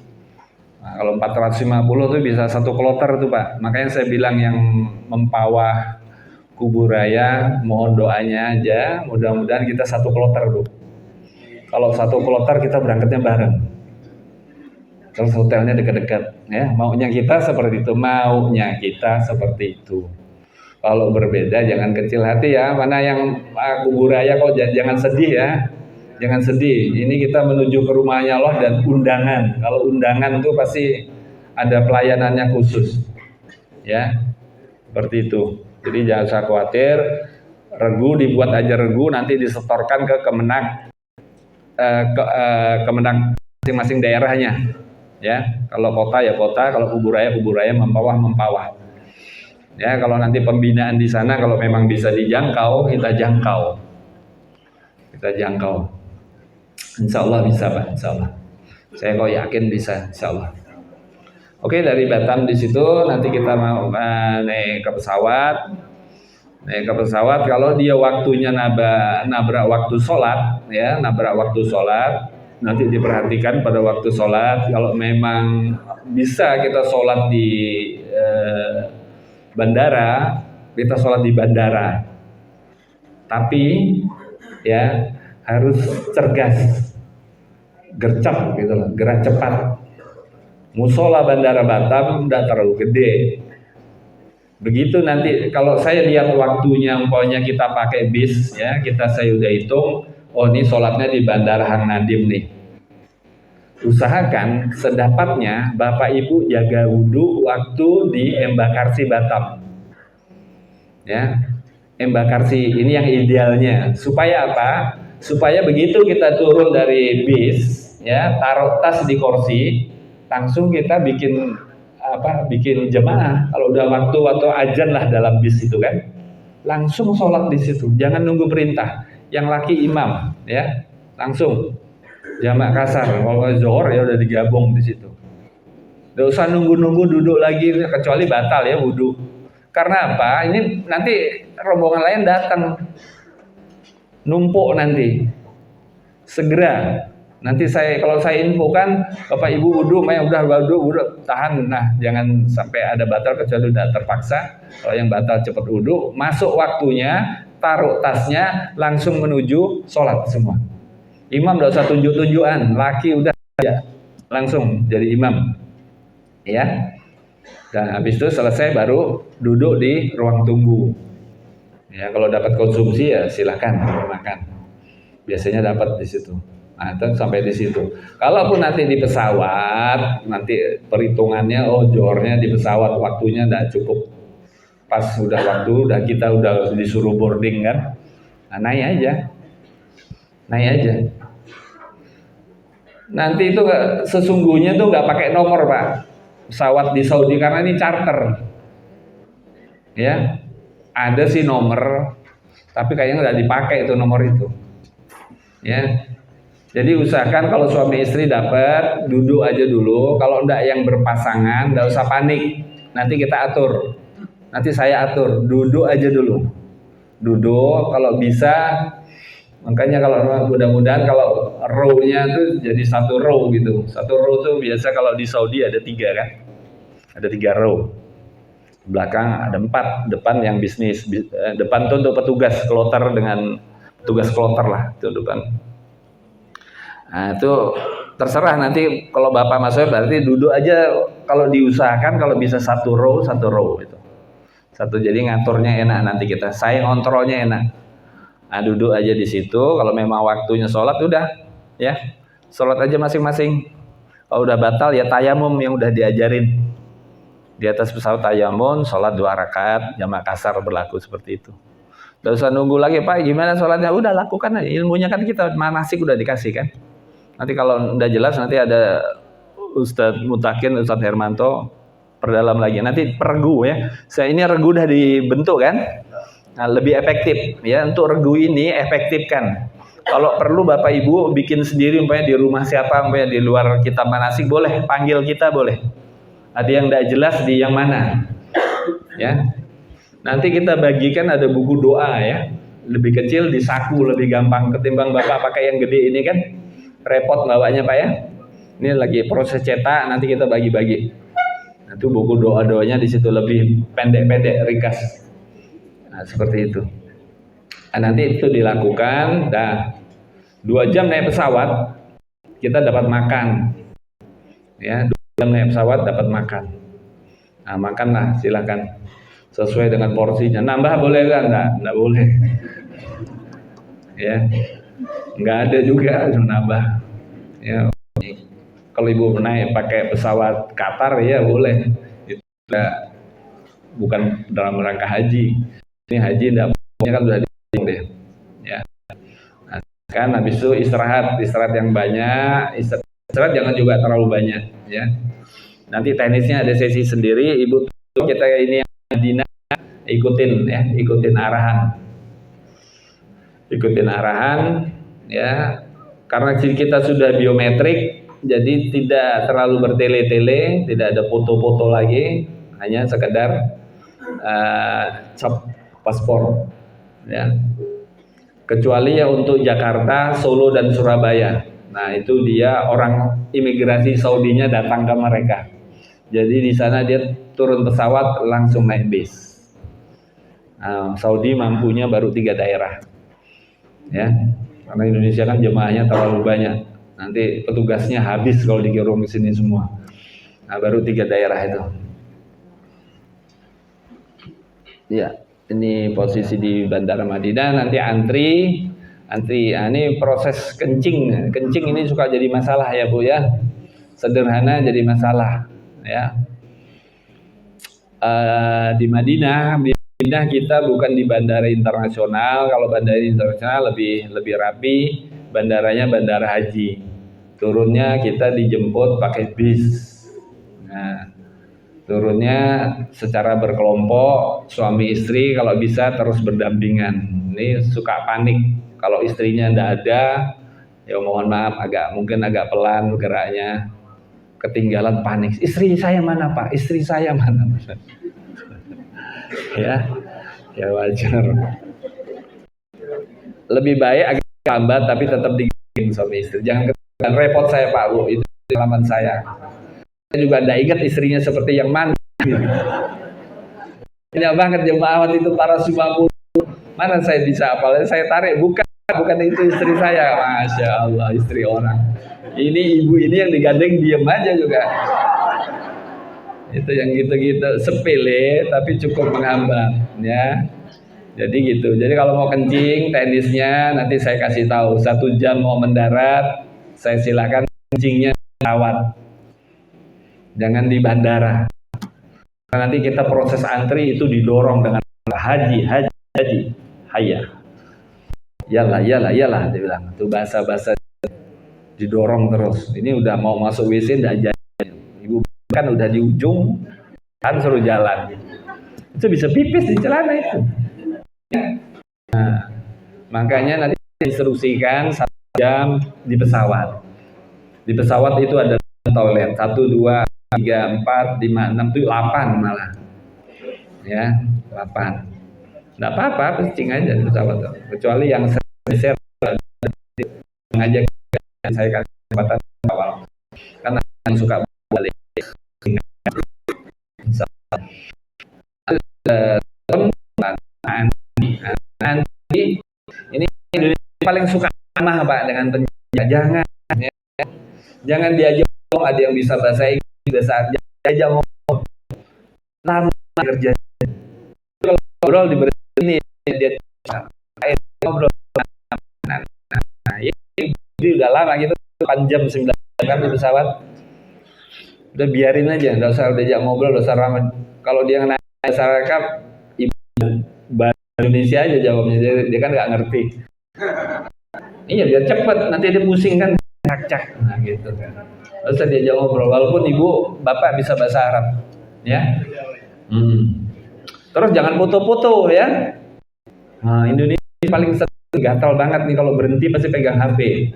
Nah, kalau 450 itu bisa 1 kloter tuh Pak. Makanya saya bilang yang mempawah Kuburaya mohon doanya aja, mudah-mudahan kita 1 kloter Bu. Kalau 1 kloter kita berangkatnya bareng. Terus hotelnya dekat-dekat ya. Maunya kita seperti itu, maunya kita seperti itu. Kalau berbeda jangan kecil hati ya. Mana yang Kuburaya kok jangan sedih ya. Jangan sedih, ini kita menuju ke rumahnya Allah dan undangan. Kalau undangan itu pasti ada pelayanannya khusus. Ya, seperti itu. Jadi jangan usah khawatir, regu dibuat aja regu, nanti disetorkan ke Kemenag, Kemenag masing-masing daerahnya. Ya, kalau kota ya kota, kalau Kuburaya mempawah. Ya, kalau nanti pembinaan di sana kalau memang bisa dijangkau, kita jangkau. Insya Allah bisa Pak, Insya Allah. Saya kok yakin bisa, Insya Allah. Oke, dari Batam di situ nanti kita mau naik ke pesawat. Kalau dia waktunya nabrak waktu sholat, ya nabrak waktu sholat, nanti diperhatikan pada waktu sholat. Kalau memang bisa kita sholat di bandara, kita sholat di bandara. Tapi ya harus cergas, gercep gitu loh, gerak cepat. Musola Bandara Batam udah terlalu gede. Begitu nanti kalau saya lihat waktunya, umpamanya kita pakai bis ya, saya udah hitung, oh ini sholatnya di Bandara Hang Nadim nih. Usahakan sedapatnya Bapak Ibu jaga wudhu waktu di Embarkasi Batam. Ya, Embarkasi ini yang idealnya. Supaya apa? Supaya begitu kita turun dari bis, ya taruh tas di kursi, langsung kita bikin jemaah. Kalau udah waktu atau azan lah dalam bis itu kan, langsung sholat di situ. Jangan nunggu perintah. Yang laki imam, ya langsung jamak kasar. Kalau zuhur ya udah digabung di situ. Nggak usah nunggu duduk lagi, kecuali batal ya wudhu. Karena apa? Ini nanti rombongan lain datang. Numpuk nanti, segera. Nanti kalau saya infokan, Bapak Ibu wudhu, udah wudhu, tahan. Nah, jangan sampai ada batal kecuali udah terpaksa. Kalau yang batal cepat wudhu, masuk waktunya, taruh tasnya, langsung menuju sholat semua. Imam nggak usah tunjuk-tunjukan, laki udah ya, langsung jadi imam. Ya. Dan habis itu selesai baru duduk di ruang tunggu. Ya, kalau dapat konsumsi ya silakan makan. Biasanya dapat di situ. Nah, itu sampai di situ. Kalaupun nanti di pesawat, nanti perhitungannya zuhurnya di pesawat waktunya tidak cukup. pas udah waktu, kita udah disuruh boarding kan, nah, naik aja. Nanti itu sesungguhnya tuh nggak pakai nomor Pak, pesawat di Saudi karena ini charter, ya. Ada sih nomor, tapi kayaknya nggak dipakai itu nomor itu, ya. Jadi usahakan kalau suami istri dapat, duduk aja dulu. Kalau enggak yang berpasangan, enggak usah panik. Nanti kita atur. Nanti saya atur. Duduk aja dulu. Duduk, kalau bisa. Makanya kalau mudah-mudahan kalau row-nya tuh jadi satu row gitu. Satu row tuh biasa kalau di Saudi ada 3 kan. Ada 3 row. Belakang ada 4. Depan yang bisnis. Depan tuh untuk petugas kloter dengan petugas kloter lah. Itu depan. Nah itu terserah nanti kalau Bapak masuk berarti duduk aja, kalau diusahakan kalau bisa satu row itu. Satu, jadi ngaturnya enak nanti kita, saya ngontrolnya enak. Nah duduk aja di situ, kalau memang waktunya sholat udah ya, sholat aja masing-masing. Kalau udah batal ya tayamum yang udah diajarin. Di atas pesawat tayamum, sholat 2 rakaat, jamak kasar berlaku seperti itu. Gak usah nunggu lagi Pak, gimana sholatnya? Udah lakukan aja, ilmunya kan kita manasik udah dikasih kan. Nanti kalau udah jelas nanti ada Ustadz Mutakin, Ustadz Hermanto perdalam lagi. Nanti peregu ya. Saya ini regu udah dibentuk kan. Nah, lebih efektif ya, untuk regu ini efektifkan. Kalau perlu Bapak Ibu bikin sendiri umpamanya di rumah siapa, umpamanya di luar kitab manasik boleh, panggil kita boleh. Ada yang tidak jelas di yang mana. Ya. Nanti kita bagikan ada buku doa ya. Lebih kecil di saku lebih gampang ketimbang Bapak pakai yang gede ini kan. Repot bawanya Pak ya. Ini lagi proses cetak, nanti kita bagi-bagi. Nah, itu buku doa-doanya di situ lebih pendek-pendek, ringkas. Nah, seperti itu. Nah, nanti itu dilakukan. Dah 2 jam naik pesawat, kita dapat makan. Ya, 2 jam naik pesawat dapat makan. Nah, makanlah silakan. Sesuai dengan porsinya. Nambah boleh kan? Enggak boleh. Ya. Nggak ada juga nambah ya. Kalau ibu naik pakai pesawat Qatar ya boleh, itu bukan dalam rangka haji. Ini haji enggak kan udah deh ya. Nah, kan habis itu istirahat yang banyak, istirahat jangan juga terlalu banyak ya. Nanti teknisnya ada sesi sendiri, ibu kita ini yang Madinah ikutin arahan ya, karena kita sudah biometrik, jadi tidak terlalu bertele-tele, tidak ada foto-foto lagi, hanya sekedar cap paspor ya. Kecuali ya untuk Jakarta, Solo dan Surabaya. Nah itu dia orang imigrasi Saudinya datang ke mereka. Jadi di sana dia turun pesawat langsung naik bis. Nah, Saudi mampunya baru 3 daerah ya. Karena Indonesia kan jemaahnya terlalu banyak, nanti petugasnya habis kalau dikirim ke sini semua. Nah, baru 3 daerah itu. Ya, ini posisi di Bandara Madinah. Nanti antri. Nah, ini proses kencing ini suka jadi masalah ya Bu ya. Sederhana jadi masalah ya. Di Madinah kita bukan di bandara internasional. Kalau bandara internasional lebih rapi, bandaranya bandara haji. Turunnya kita dijemput pakai bis. Nah, turunnya secara berkelompok, suami istri kalau bisa terus berdampingan. Ini suka panik kalau istrinya tidak ada, ya mohon maaf mungkin agak pelan geraknya, ketinggalan panik. Istri saya mana Pak? Istri saya mana? ya wajar. Lebih baik agak lambat tapi tetap digiging suami istri. Jangan repot saya Pak Bu, itu pengalaman saya. Saya juga tidak ingat istrinya seperti yang mana. Banyak banget jemaah itu para Sumabur. Mana saya bisa apal? Saya tarik bukan itu istri saya. Masya Allah, istri orang. Ini ibu ini yang digandeng diem aja juga. Itu yang gitu-gitu sepele tapi cukup menghambat ya. Jadi gitu. Jadi kalau mau kencing teknisnya nanti saya kasih tahu. 1 jam mau mendarat, saya silakan kencingnya di pesawat, jangan di bandara. Nanti kita proses antri itu didorong dengan haji, hayya. Yalah, dia bilang. Itu bahasa-bahasa didorong terus. Ini udah mau masuk WC enggak jadi. Ibu kan udah di ujung, kan suruh jalan. Itu bisa pipis di celana itu. Nah, makanya nanti diinstruksikan 1 jam di pesawat. Di pesawat itu ada toilet 1, 2, 3, 4, 5, 6, 7, 8 malah. Ya, 8. Enggak apa-apa, kencing aja di pesawat. Kecuali yang saya ngajak saya kasih kesempatan awal. Karena yang suka balik. Nanti ini Indonesia paling suka ramah Pak dengan penjajah. Jangan diajak ngomong, ada yang bisa bahasa Inggris, saat diajak ngomong lama kerja. Kalau ngobrol di ini dia ngobrol. Nah, ini udah lama gitu, 8 jam 9 jam di pesawat. Udah biarin aja, enggak usah diajak ngobrol, enggak usah ramah. Kalau dia nanya masyarakat bahasa Indonesia aja jawabnya, dia kan nggak ngerti. Iya, biar cepet, nanti dia pusing kan, cak. Nah gitu kan. Terus dia ngobrol, walaupun ibu bapak bisa bahasa Arab, ya. Terus jangan foto-foto ya. Nah, Indonesia paling gatal banget nih kalau berhenti pasti pegang HP.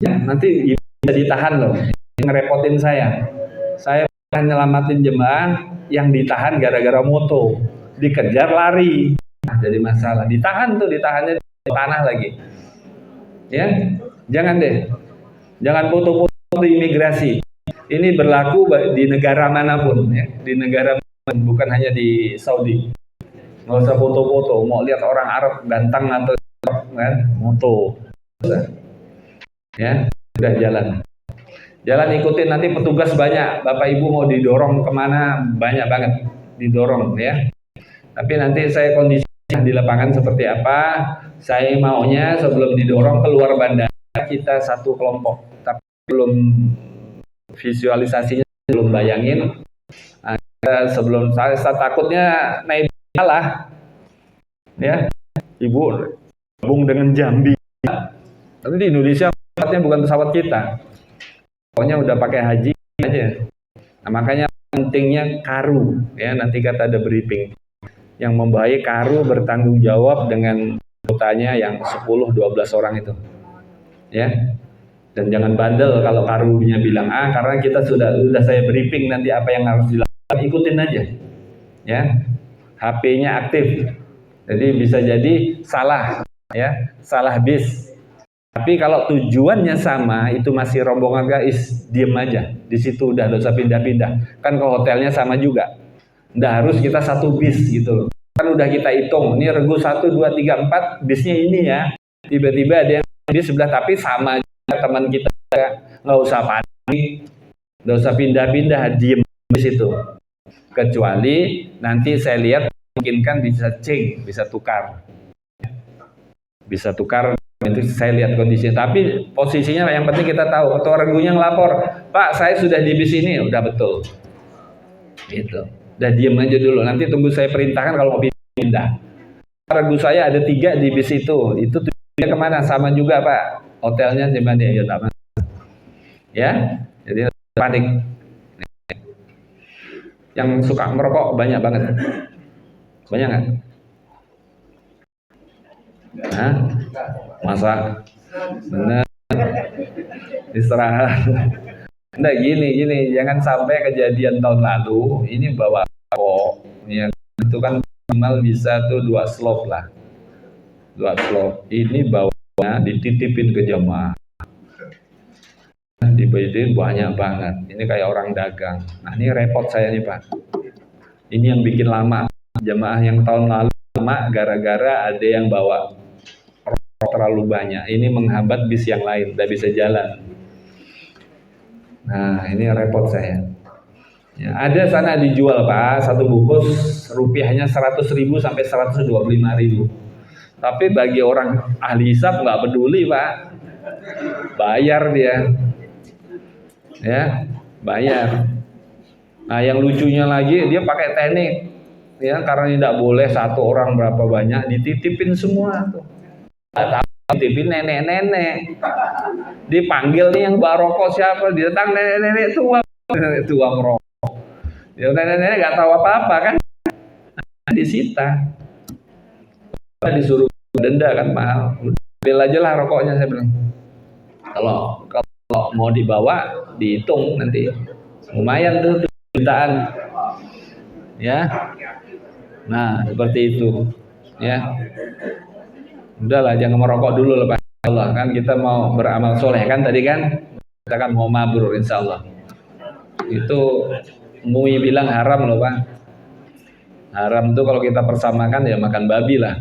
Ya, nanti bisa ditahan loh. Ngerepotin saya. Saya nyelamatin jemaah yang ditahan gara-gara moto, dikejar lari. Nah, jadi masalah. Ditahannya di tanah lagi. Ya, jangan deh. Jangan foto-foto di imigrasi. Ini berlaku di negara manapun ya, di negara manapun, bukan hanya di Saudi. Nggak usah foto-foto, mau lihat orang Arab ganteng atau kan, moto. Ya, udah jalan ikutin, nanti petugas banyak, bapak ibu mau didorong kemana banyak banget didorong ya. Tapi nanti saya kondisi di lapangan seperti apa, saya maunya sebelum didorong keluar bandara kita satu kelompok, tapi belum visualisasinya, belum bayangin. Nah, sebelum saya takutnya naik lah ya, ibu gabung dengan Jambi. Tapi di Indonesia pesawatnya bukan pesawat kita, pokoknya udah pakai haji aja. Nah, makanya pentingnya karu ya, nanti kata ada briefing yang membawahi karu bertanggung jawab dengan anggotanya yang 10-12 orang itu ya. Dan jangan bandel kalau karunya bilang karena kita sudah saya briefing nanti apa yang harus dilakukan, ikutin aja ya. HP-nya aktif, jadi bisa jadi salah ya, salah bis. Tapi kalau tujuannya sama, itu masih rombongan guys, diem aja di situ, udah usah pindah-pindah. Kan ke hotelnya sama juga, nggak harus kita satu bis gitu. Kan udah kita hitung, ini regu 1, 2, 3, 4 bisnya ini ya. Tiba-tiba ada yang di sebelah tapi sama juga teman kita, nggak usah panik, nggak usah pindah-pindah, diem di situ. Kecuali nanti saya lihat mungkin kan bisa change, bisa tukar, itu saya lihat kondisinya. Tapi posisinya yang penting kita tahu. Ketua regunya ngelapor, Pak saya sudah di bis ini, udah betul gitu. Udah diem aja dulu, nanti tunggu saya perintahkan kalau mau pindah. Regu saya ada 3 di bis itu tujuannya kemana, sama juga Pak, hotelnya di mana ya. Jadi panik. Yang suka merokok banyak banget, banyak nggak? Hah? Masa? Bener. Istirahat. Nggak, gini, jangan sampai kejadian tahun lalu ini bawa rokok ya, itu kan minimal bisa tuh 2 slop lah, 2 slop. Ini bawanya dititipin ke jemaah, dibeliin banyak banget. Ini kayak orang dagang. Nah ini repot saya nih Pak, ini yang bikin lama jemaah yang tahun lalu lama gara-gara ada yang bawa rokok terlalu banyak. Ini menghambat bis yang lain, tidak bisa jalan. Nah ini repot saya ya. Ada sana dijual Pak, satu bungkus rupiahnya 100.000 sampai 125.000. Tapi bagi orang ahli hisab nggak peduli Pak, bayar dia ya, bayar. Nah, yang lucunya lagi dia pakai teknik, ya karena tidak boleh satu orang berapa banyak, dititipin semua tuh. Dititipin nenek-nenek, dipanggil nih yang bawa rokok siapa, dia datang nenek-nenek tua, nenek tua merokok. Ya nenek-nenek nggak tahu apa-apa kan, disita, disuruh denda kan mahal. Ambil aja lah rokoknya, saya bilang. Kalau mau dibawa dihitung nanti, lumayan tuh jutaan, ya. Nah seperti itu, ya. Udahlah jangan merokok dulu lah Pak. Allah kan kita mau beramal soleh kan tadi kan, kita kan mau mabrur insya Allah. Itu MUI bilang haram loh Pak. Haram tuh kalau kita persamakan ya makan babi lah.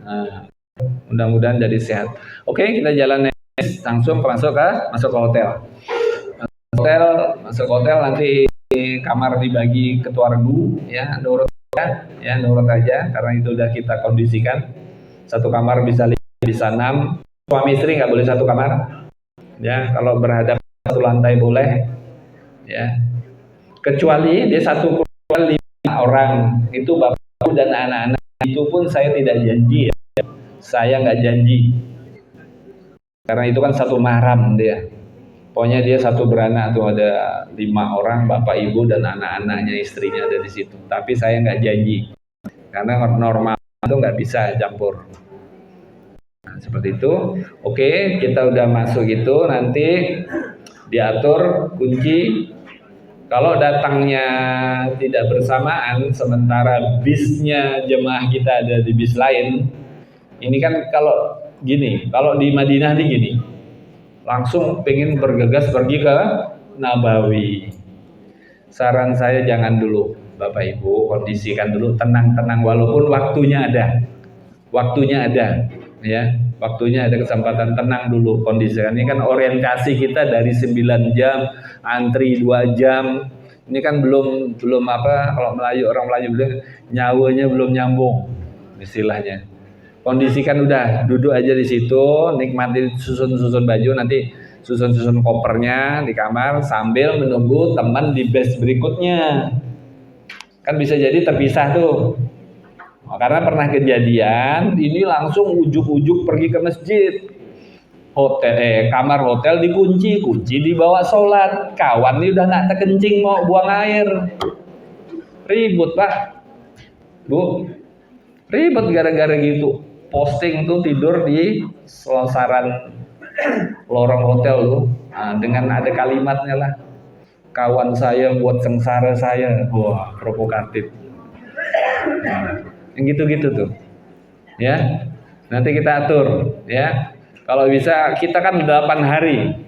Nah, mudah-mudahan jadi sehat. Oke, kita jalan langsung masuk ke hotel. Masuk hotel nanti kamar dibagi ketua regu, ya nurut ya nurut aja karena itu udah kita kondisikan. Satu kamar bisa 5, bisa 6. Suami istri nggak boleh satu kamar. Ya, kalau berhadap satu lantai boleh. Ya, kecuali dia satu keluarga 5 orang itu bapak dan anak-anak, itu pun saya tidak janji ya. Saya nggak janji karena itu kan satu mahram dia. Pokoknya dia satu beranak tuh ada 5 orang, bapak ibu dan anak-anaknya, istrinya ada di situ. Tapi saya nggak janji karena normal itu nggak bisa campur. Nah, seperti itu. Oke, kita udah masuk itu, nanti diatur kunci. Kalau datangnya tidak bersamaan, sementara bisnya jemaah kita ada di bis lain, ini kan kalau gini, kalau di Madinah nih gini, langsung pengen bergegas pergi ke Nabawi. Saran saya jangan dulu, Bapak Ibu, kondisikan dulu, tenang-tenang, walaupun waktunya ada, ya, waktunya ada, kesempatan tenang dulu, kondisikan. Ini kan orientasi kita dari 9 jam, antri 2 jam, ini kan belum apa, kalau Melayu, orang Melayu bilang nyawanya belum nyambung, istilahnya. Kondisikan udah, duduk aja di situ, nikmati susun-susun baju, nanti susun-susun kopernya di kamar sambil menunggu teman di bus berikutnya. Kan bisa jadi terpisah tuh. Karena pernah kejadian, ini langsung ujuk-ujuk pergi ke masjid. Kamar hotel dikunci, dibawa sholat. Kawan ini udah nak terkencing mau buang air. Ribut Pak, Bu. Ribut gara-gara gitu. Posting tuh tidur di selosaran lorong hotel tuh, nah, dengan ada kalimatnya lah, kawan saya buat sengsara saya. Wah, provokatif. Yang gitu-gitu tuh, ya. Nanti kita atur, ya. Kalau bisa kita kan 8 hari,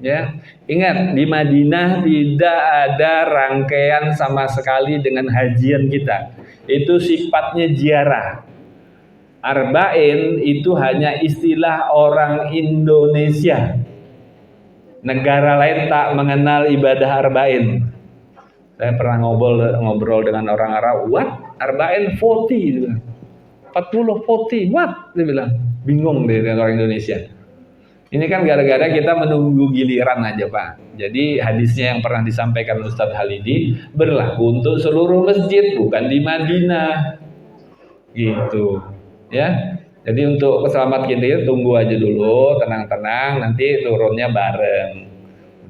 ya. Ingat di Madinah tidak ada rangkaian sama sekali dengan hajian kita. Itu sifatnya ziarah. Arba'in itu hanya istilah orang Indonesia. Negara lain tak mengenal ibadah arba'in. Saya pernah ngobrol dengan orang Arab, what? Arba'in 40, 40, what? Dia bilang, bingung deh dengan orang Indonesia. Ini kan gara-gara kita menunggu giliran aja Pak. Jadi hadisnya yang pernah disampaikan Ustadz Halidi berlaku untuk seluruh masjid, bukan di Madinah. Gitu. Ya, jadi untuk keselamat kita tunggu aja dulu, tenang-tenang, nanti turunnya bareng.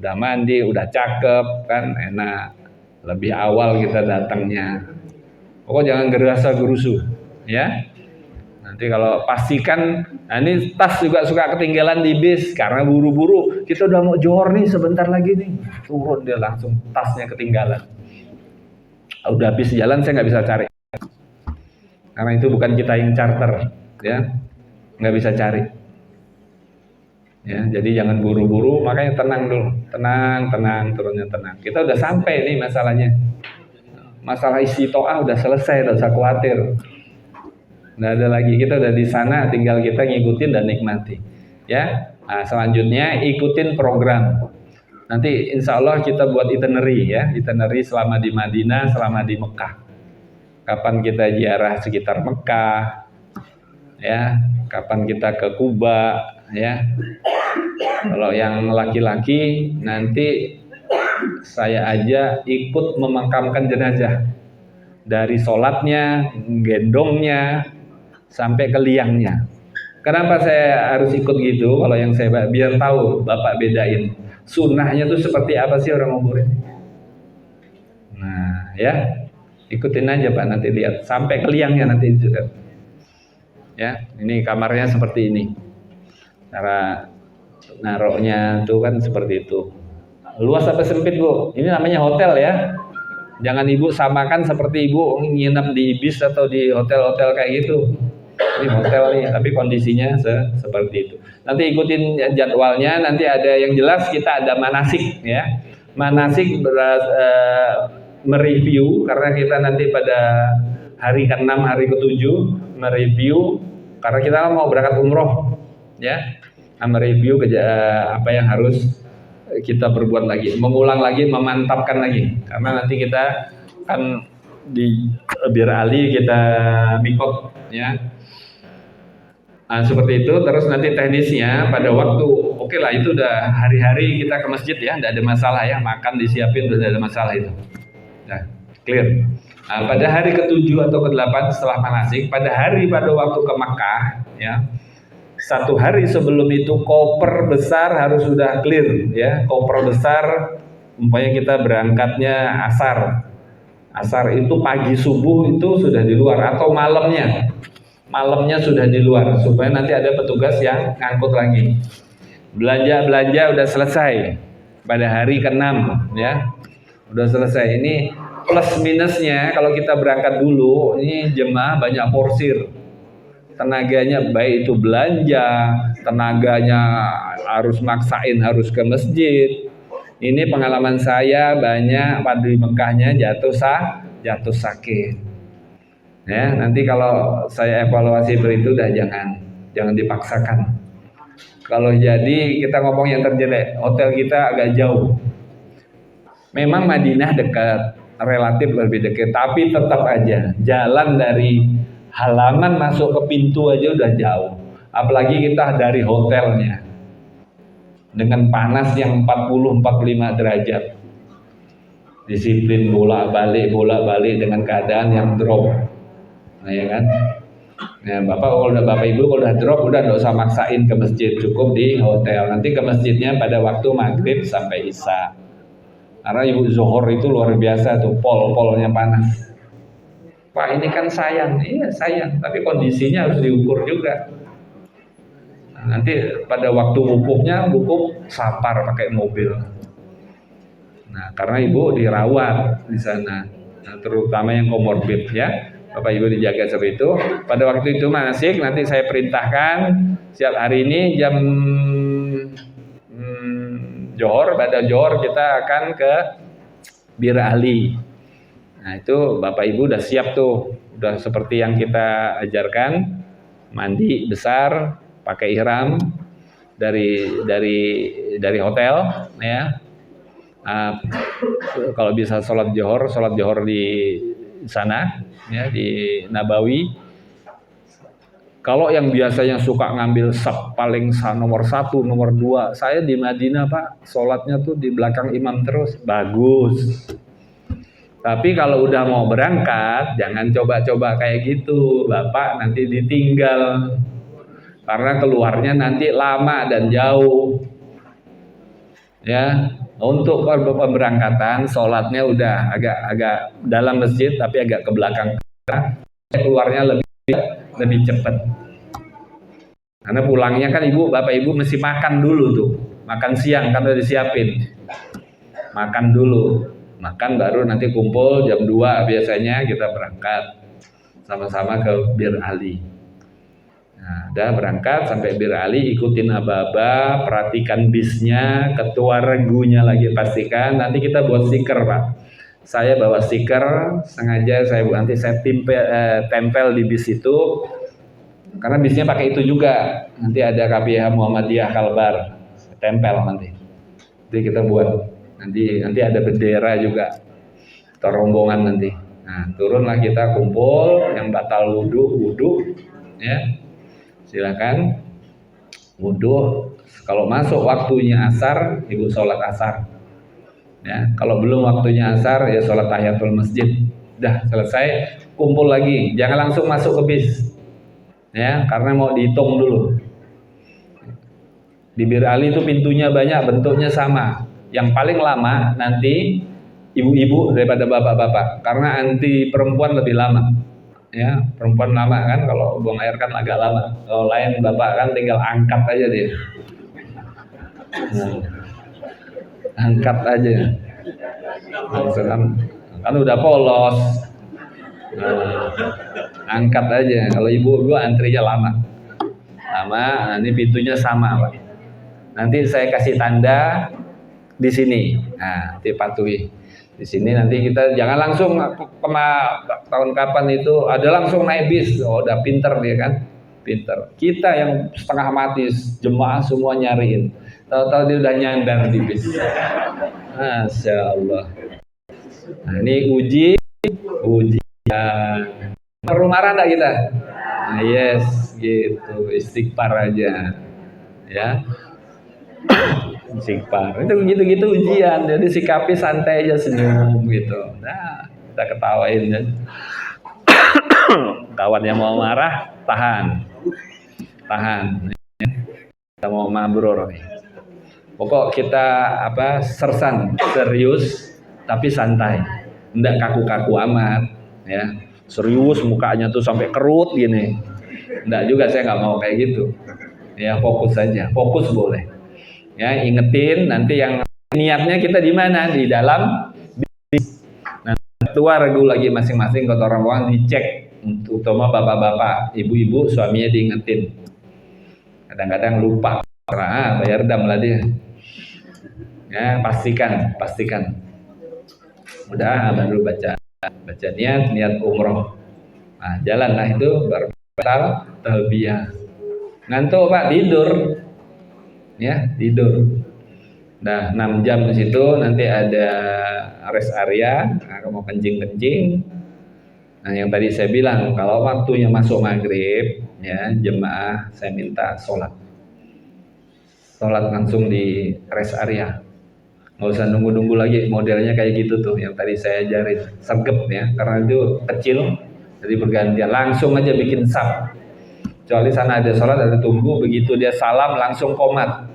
Udah mandi, udah cakep, kan enak. Lebih awal kita datangnya. Pokoknya jangan gerasa gerusu, ya. Nanti kalau pastikan, nah ini tas juga suka ketinggalan di bis karena buru-buru. Kita udah mau johor nih, sebentar lagi nih, turun dia langsung tasnya ketinggalan. Udah habis jalan saya nggak bisa cari. Karena itu bukan kita yang charter, ya, nggak bisa cari, ya. Jadi jangan buru-buru, makanya tenang dulu, tenang, turunnya tenang. Kita udah sampai nih masalahnya, masalah isi to'ah udah selesai, udah usah khawatir, nggak ada lagi. Kita udah di sana, tinggal kita ngikutin dan nikmati, ya. Nah, selanjutnya ikutin program. Nanti insya Allah kita buat itinerary, ya, itinerary selama di Madinah, selama di Mekah. Kapan kita ziarah sekitar Mekah, ya, kapan kita ke Kuba, ya. Kalau yang laki-laki nanti saya aja ikut memakamkan jenazah. Dari sholatnya, gendongnya, sampai ke liangnya. Kenapa saya harus ikut gitu? Kalau yang saya biar tahu Bapak bedain sunnahnya tuh seperti apa sih orang nguburin. Nah ya, ikutin aja Pak, nanti lihat sampai ke liangnya nanti juga. Ya, ini kamarnya seperti ini. Cara naroknya tuh kan seperti itu. Luas apa sempit Bu? Ini namanya hotel ya. Jangan Ibu samakan seperti Ibu nginep di bis atau di hotel-hotel kayak gitu. Ini hotel nih, tapi kondisinya seperti itu. Nanti ikutin jadwalnya, nanti ada yang jelas kita ada manasik ya. Manasik mereview karena kita nanti pada hari ke-6, hari ke-7 mereview karena kita mau berangkat umroh ya. Mereview apa yang harus kita berbuat lagi, mengulang lagi, memantapkan lagi karena nanti kita kan di Bir Ali kita mikot ya. Nah, seperti itu. Terus nanti teknisnya pada waktu oke lah, itu udah hari-hari kita ke masjid ya, tidak ada masalah ya, makan disiapin udah ada masalah itu, nah, clear. Nah, pada hari ke-7 atau ke-8 setelah manasik, pada waktu ke Makkah ya, 1 hari sebelum itu koper besar harus sudah clear ya. Koper besar umpamanya kita berangkatnya asar itu pagi subuh itu sudah di luar atau malamnya sudah di luar supaya nanti ada petugas yang ngangkut lagi. Belanja udah selesai pada hari ke-6 ya, udah selesai. Ini plus minusnya kalau kita berangkat dulu, ini jemaah banyak porsir, tenaganya baik itu belanja, tenaganya harus maksain harus ke masjid. Ini pengalaman saya banyak pada di Mekahnya jatuh sakit. Ya, nanti kalau saya evaluasi itu udah jangan dipaksakan. Kalau jadi kita ngomong yang terjelek, hotel kita agak jauh. Memang Madinah dekat, relatif lebih dekat, tapi tetap aja jalan dari halaman masuk ke pintu aja udah jauh. Apalagi kita dari hotelnya dengan panas yang 40-45 derajat. Disiplin bolak-balik dengan keadaan yang drop. Nah ya kan, ya Bapak Ibu kalau udah drop udah nggak usah maksain ke masjid, cukup di hotel. Nanti ke masjidnya pada waktu maghrib sampai isya. Karena Ibu Zuhur itu luar biasa tuh, pol-polnya panas. Pak ini kan sayang, iya sayang, tapi kondisinya harus diukur juga. Nah, nanti pada waktu wukufnya wukuf sapar pakai mobil. Nah karena Ibu dirawat di sana, nah, terutama yang komorbid ya. Bapak Ibu dijaga seperti itu. Pada waktu itu manasik nanti saya perintahkan siap hari ini jam Johor, pada Johor kita akan ke Bir Ali. Nah itu Bapak Ibu udah siap tuh, udah seperti yang kita ajarkan, mandi besar, pakai ihram dari hotel ya. Kalau bisa sholat Johor di sana ya, di Nabawi. Kalau yang biasanya suka ngambil saf paling nomor 1, nomor 2, saya di Madinah Pak, sholatnya tuh di belakang imam terus, bagus. Tapi kalau udah mau berangkat, jangan coba-coba kayak gitu, Bapak nanti ditinggal. Karena keluarnya nanti lama dan jauh. Ya, untuk pemberangkatan sholatnya udah agak dalam masjid tapi agak ke belakang. Keluarnya lebih cepat. Karena pulangnya kan Bapak Ibu mesti makan dulu tuh. Makan siang kan udah disiapin. Makan dulu. Makan baru nanti kumpul jam 2 biasanya kita berangkat sama-sama ke Bir Ali. Nah, udah berangkat sampai Bir Ali, ikutin aba-aba, perhatikan bisnya, ketua regunya lagi pastikan. Nanti kita buat stiker Pak. Saya bawa stiker, sengaja nanti saya tempel di bis itu, karena bisnya pakai itu juga. Nanti ada KPH Muhammadiyah Kalbar, tempel nanti. Jadi kita buat, nanti ada bendera juga, atau rombongan nanti. Nah turunlah kita kumpul, yang batal wudhu, ya silakan wudhu. Kalau masuk waktunya asar, Ibu sholat asar. Ya, kalau belum waktunya asar ya sholat tahiyatul masjid. Udah selesai, kumpul lagi. Jangan langsung masuk ke bis. Ya, karena mau dihitung dulu. Di Bir Ali itu pintunya banyak, bentuknya sama. Yang paling lama nanti ibu-ibu daripada bapak-bapak, karena anti perempuan lebih lama. Ya, perempuan lama kan, kalau buang air kan agak lama. Kalau lain bapak kan tinggal angkat aja dia. Nah, angkat aja. Langsung kan udah polos. Nah, angkat aja. Kalau ibu-ibu antrinya lama. Lama, ini pintunya sama, Pak. Nanti saya kasih tanda di sini. Nah, dipatuhi. Di sini nanti kita jangan langsung tahun kapan itu ada langsung naik bis. Oh, udah pinter dia kan. Pinter. Kita yang setengah mati, jemaah semua nyariin. Tahu-tahu dia udah nyandar di bis. Masya Allah. Nah, ini ujian. Perlu marah enggak kita? Nah, yes, gitu. Istighfar aja. Ya. Istighfar. Itu gitu-gitu ujian. Jadi sikapi santai aja, senyum gitu. Nah, kita ketawain kan. Kawan yang mau marah, tahan. Kita mau mabrur nih. Pokok kita sersan, serius tapi santai. Enggak kaku-kaku amat, ya. Serius mukanya tuh sampai kerut gini. Enggak juga, saya nggak mau kayak gitu. Ya, fokus saja. Fokus boleh. Ya, ingetin nanti yang niatnya kita di mana? Di dalam bis. Nah, keluar regu lagi masing-masing kota orang dicek. Terutama bapak-bapak, ibu-ibu suaminya diingetin. Kadang-kadang lupa. Bayar dam lah dia. Ya, pastikan. Udah baru baca niat umroh. Nah, jalanlah itu baru batal talbiyah. Ngantuk Pak, tidur. Ya, tidur. Nah, 6 jam di situ nanti ada rest area, mau kencing. Nah, yang tadi saya bilang kalau waktunya masuk maghrib, ya jemaah saya minta sholat langsung di rest area. Nggak usah nunggu-nunggu lagi, modelnya kayak gitu tuh yang tadi saya ajarin, sergep ya, karena itu kecil jadi bergantian, langsung aja bikin saf. Kecuali sana ada sholat, ada tunggu, begitu dia salam langsung komat.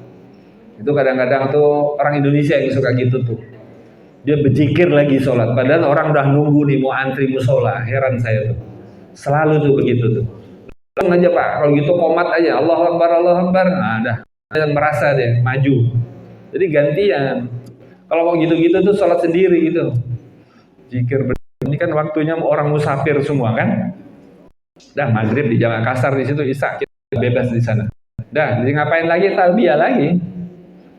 Itu kadang-kadang tuh orang Indonesia yang suka gitu tuh, dia berzikir lagi sholat, padahal orang udah nunggu nih mau antri musola. Heran saya tuh, selalu tuh begitu tuh. Langsung aja Pak, kalau gitu komat aja, Allahu Akbar. Nah, dah merasa deh maju. Jadi gantian. Kalau mau gitu-gitu tuh sholat sendiri gitu. Zikir ini kan waktunya orang musafir semua kan. Dah maghrib di Jalan Kasar di situ, isya kita bebas di sana. Dah, jadi ngapain lagi? Talbiyah lagi.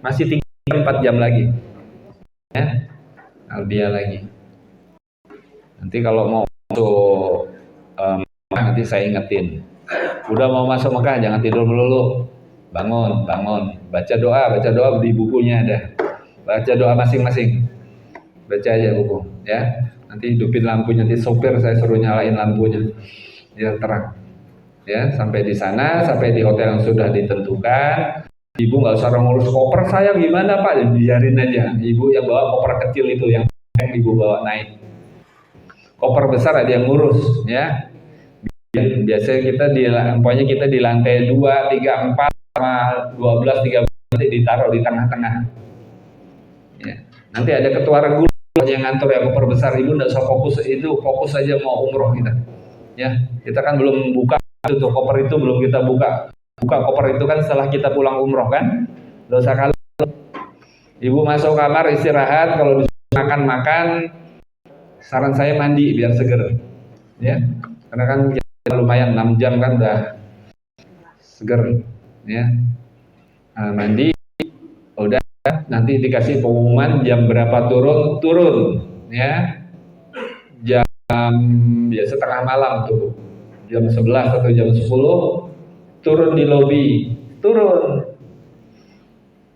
Masih 3-4 jam lagi. Ya. Talbiyah lagi. Nanti kalau mau masuk nanti saya ingetin. Udah mau masuk Mekah jangan tidur melulu. Bangun. Baca doa di bukunya ada. Baca doa masing-masing. Baca aja buku, ya. Nanti hidupin lampunya, nanti sopir saya suruh nyalain lampunya biar terang. Ya, sampai di sana, sampai di hotel yang sudah ditentukan. Ibu nggak usah ngurus koper saya gimana Pak, biarin aja. Ibu yang bawa koper kecil itu yang ibu bawa naik. Koper besar ada yang ngurus, ya. Biasanya kita di lantai 2, 3, 4 sama 12, 13 nanti ditaruh di tengah-tengah. Ya. Nanti ada ketua regu yang ngantor ya koper besar. Ibu nggak usah fokus aja mau umroh kita. Ya, kita kan belum buka itu koper itu belum kita buka. Buka koper itu kan setelah kita pulang umroh kan. Nggak usah kali. Ibu masuk kamar istirahat, kalau bisa makan. Saran saya mandi biar seger. Ya, karena kan lumayan 6 jam kan udah seger. Ya, nah, mandi, udah nanti dikasih pengumuman jam berapa turun, ya, jam biasa tengah malam tuh, jam 11 atau jam 10 turun di lobi,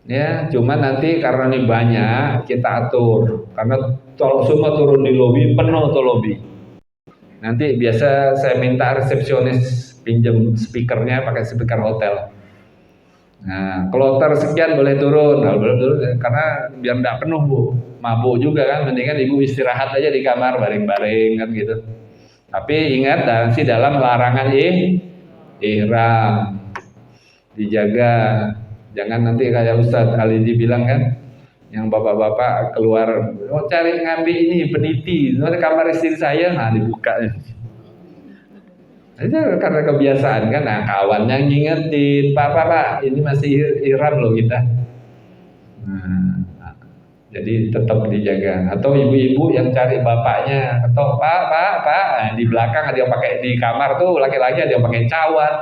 ya, cuman nanti karena ini banyak kita atur, karena kalau semua turun di lobi penuh tuh lobi. Nanti biasa saya minta resepsionis pinjam speakernya pakai speaker hotel. Nah, kloter sekian boleh turun, karena biar tidak penuh Bu. mabuk juga kan, mendingan ibu istirahat aja di kamar baring-baring kan gitu. Tapi ingat masih dalam larangan ihram, dijaga. Jangan nanti kayak Ustadz Alidi bilang kan, yang bapak-bapak keluar, oh cari ngambil ini peniti, nanti kamar istri saya, nah dibuka. Itu karena kebiasaan kan, nah kawannya ngingetin, pak, ini masih ihram loh kita. Nah, jadi tetap dijaga. Atau ibu-ibu yang cari bapaknya, atau pak, nah, di belakang ada yang pakai, di kamar tuh laki-laki ada yang pakai cawat,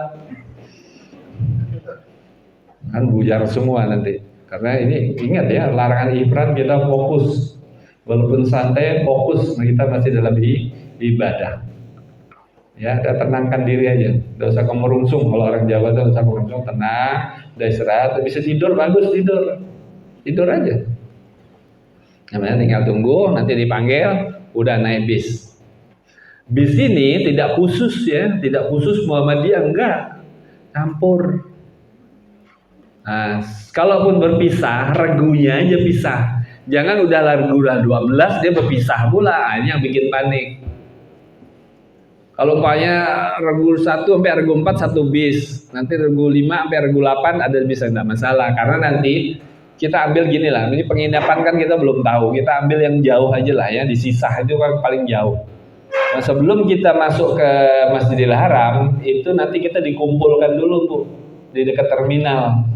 kan bujar semua nanti. Karena ini ingat ya, larangan ihram kita fokus, walaupun santai fokus, kita masih dalam ibadah. Ya, tenangkan diri aja, nggak usah kemerungsung. Kalau orang Jawa tuh nggak usah kemerungsung, tenang, udah istirahat, bisa tidur bagus, tidur aja. Namanya tinggal tunggu, nanti dipanggil, udah naik bis. Bis ini tidak khusus ya, tidak khusus Muhammadiyah, enggak, campur. Nah, kalaupun berpisah, regunya aja pisah. Jangan udah regu 12 dia berpisah pula, ini yang bikin panik. Kalau umpamanya regu 1 sampai regu 4 satu bis, nanti regu 5 sampai regu 8 ada bisa, enggak masalah. Karena nanti kita ambil gini lah, ini penginapan kan kita belum tahu, kita ambil yang jauh aja lah ya, disisah itu kan paling jauh. Nah, sebelum kita masuk ke Masjidil Haram, itu nanti kita dikumpulkan dulu tuh di dekat terminal.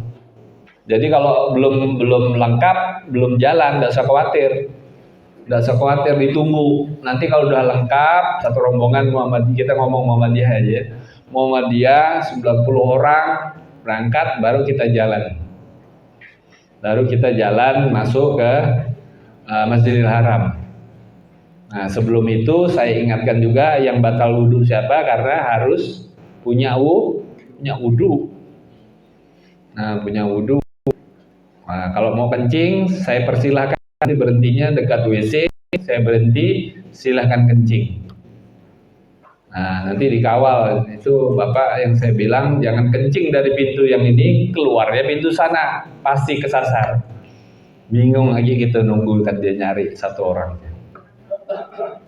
Jadi kalau belum lengkap, belum jalan, enggak usah khawatir, ditunggu. Nanti kalau udah lengkap, satu rombongan Muhammadiyah, kita ngomong Muhammadiyah aja. Muhammadiyah 90 orang berangkat, baru kita jalan. Baru kita jalan masuk ke Masjidil Haram. Nah, sebelum itu saya ingatkan juga yang batal wudhu siapa, karena harus punya wudhu. Nah, punya wudhu. Nah, kalau mau kencing, saya persilahkan. Nanti berhentinya dekat WC, saya berhenti, silahkan kencing. Nah, nanti dikawal. Itu bapak yang saya bilang, jangan kencing dari pintu yang ini, keluarnya pintu sana, pasti kesasar. Bingung lagi kita nunggu kan dia nyari satu orang.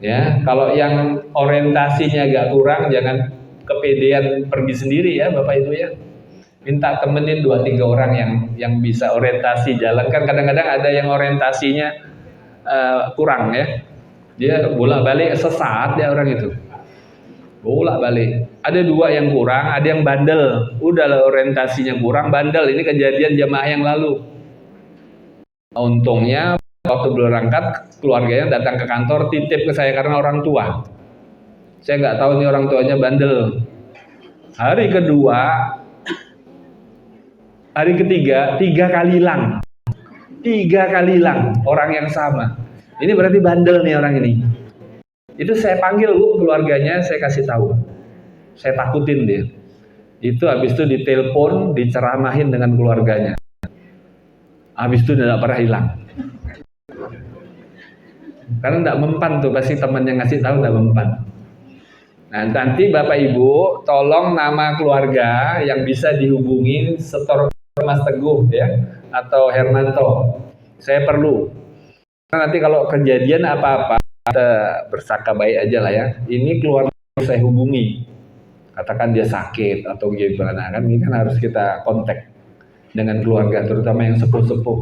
Ya, kalau yang orientasinya agak kurang, jangan kepedean pergi sendiri ya bapak ibu ya. Minta temenin 2-3 orang yang bisa orientasi jalan. Kan kadang-kadang ada yang orientasinya kurang ya, dia bolak-balik sesat ya orang itu, bolak-balik. Ada 2 yang kurang, ada yang bandel, udah orientasinya kurang, bandel. Ini kejadian jamaah yang lalu. Untungnya waktu berangkat keluarganya datang ke kantor, titip ke saya karena orang tua. Saya nggak tahu ini orang tuanya bandel. Hari kedua, hari ketiga, 3 kali hilang. 3 kali hilang orang yang sama. Ini berarti bandel nih orang ini. Itu saya panggil keluarganya, saya kasih tahu. Saya takutin dia. Itu habis itu ditelepon, diceramahin dengan keluarganya. Habis itu tidak pernah hilang. Karena tidak mempan tuh, pasti teman yang ngasih tahu tidak mempan. Nah, nanti Bapak Ibu tolong nama keluarga yang bisa dihubungi, setor Mas Teguh ya, atau Hermanto. Saya perlu. Karena nanti kalau kejadian apa-apa, kita bersangka baik aja lah ya. Ini keluarga saya hubungi. Katakan dia sakit atau gimana kan, ini kan harus kita kontak dengan keluarga, terutama yang sepuh-sepuh.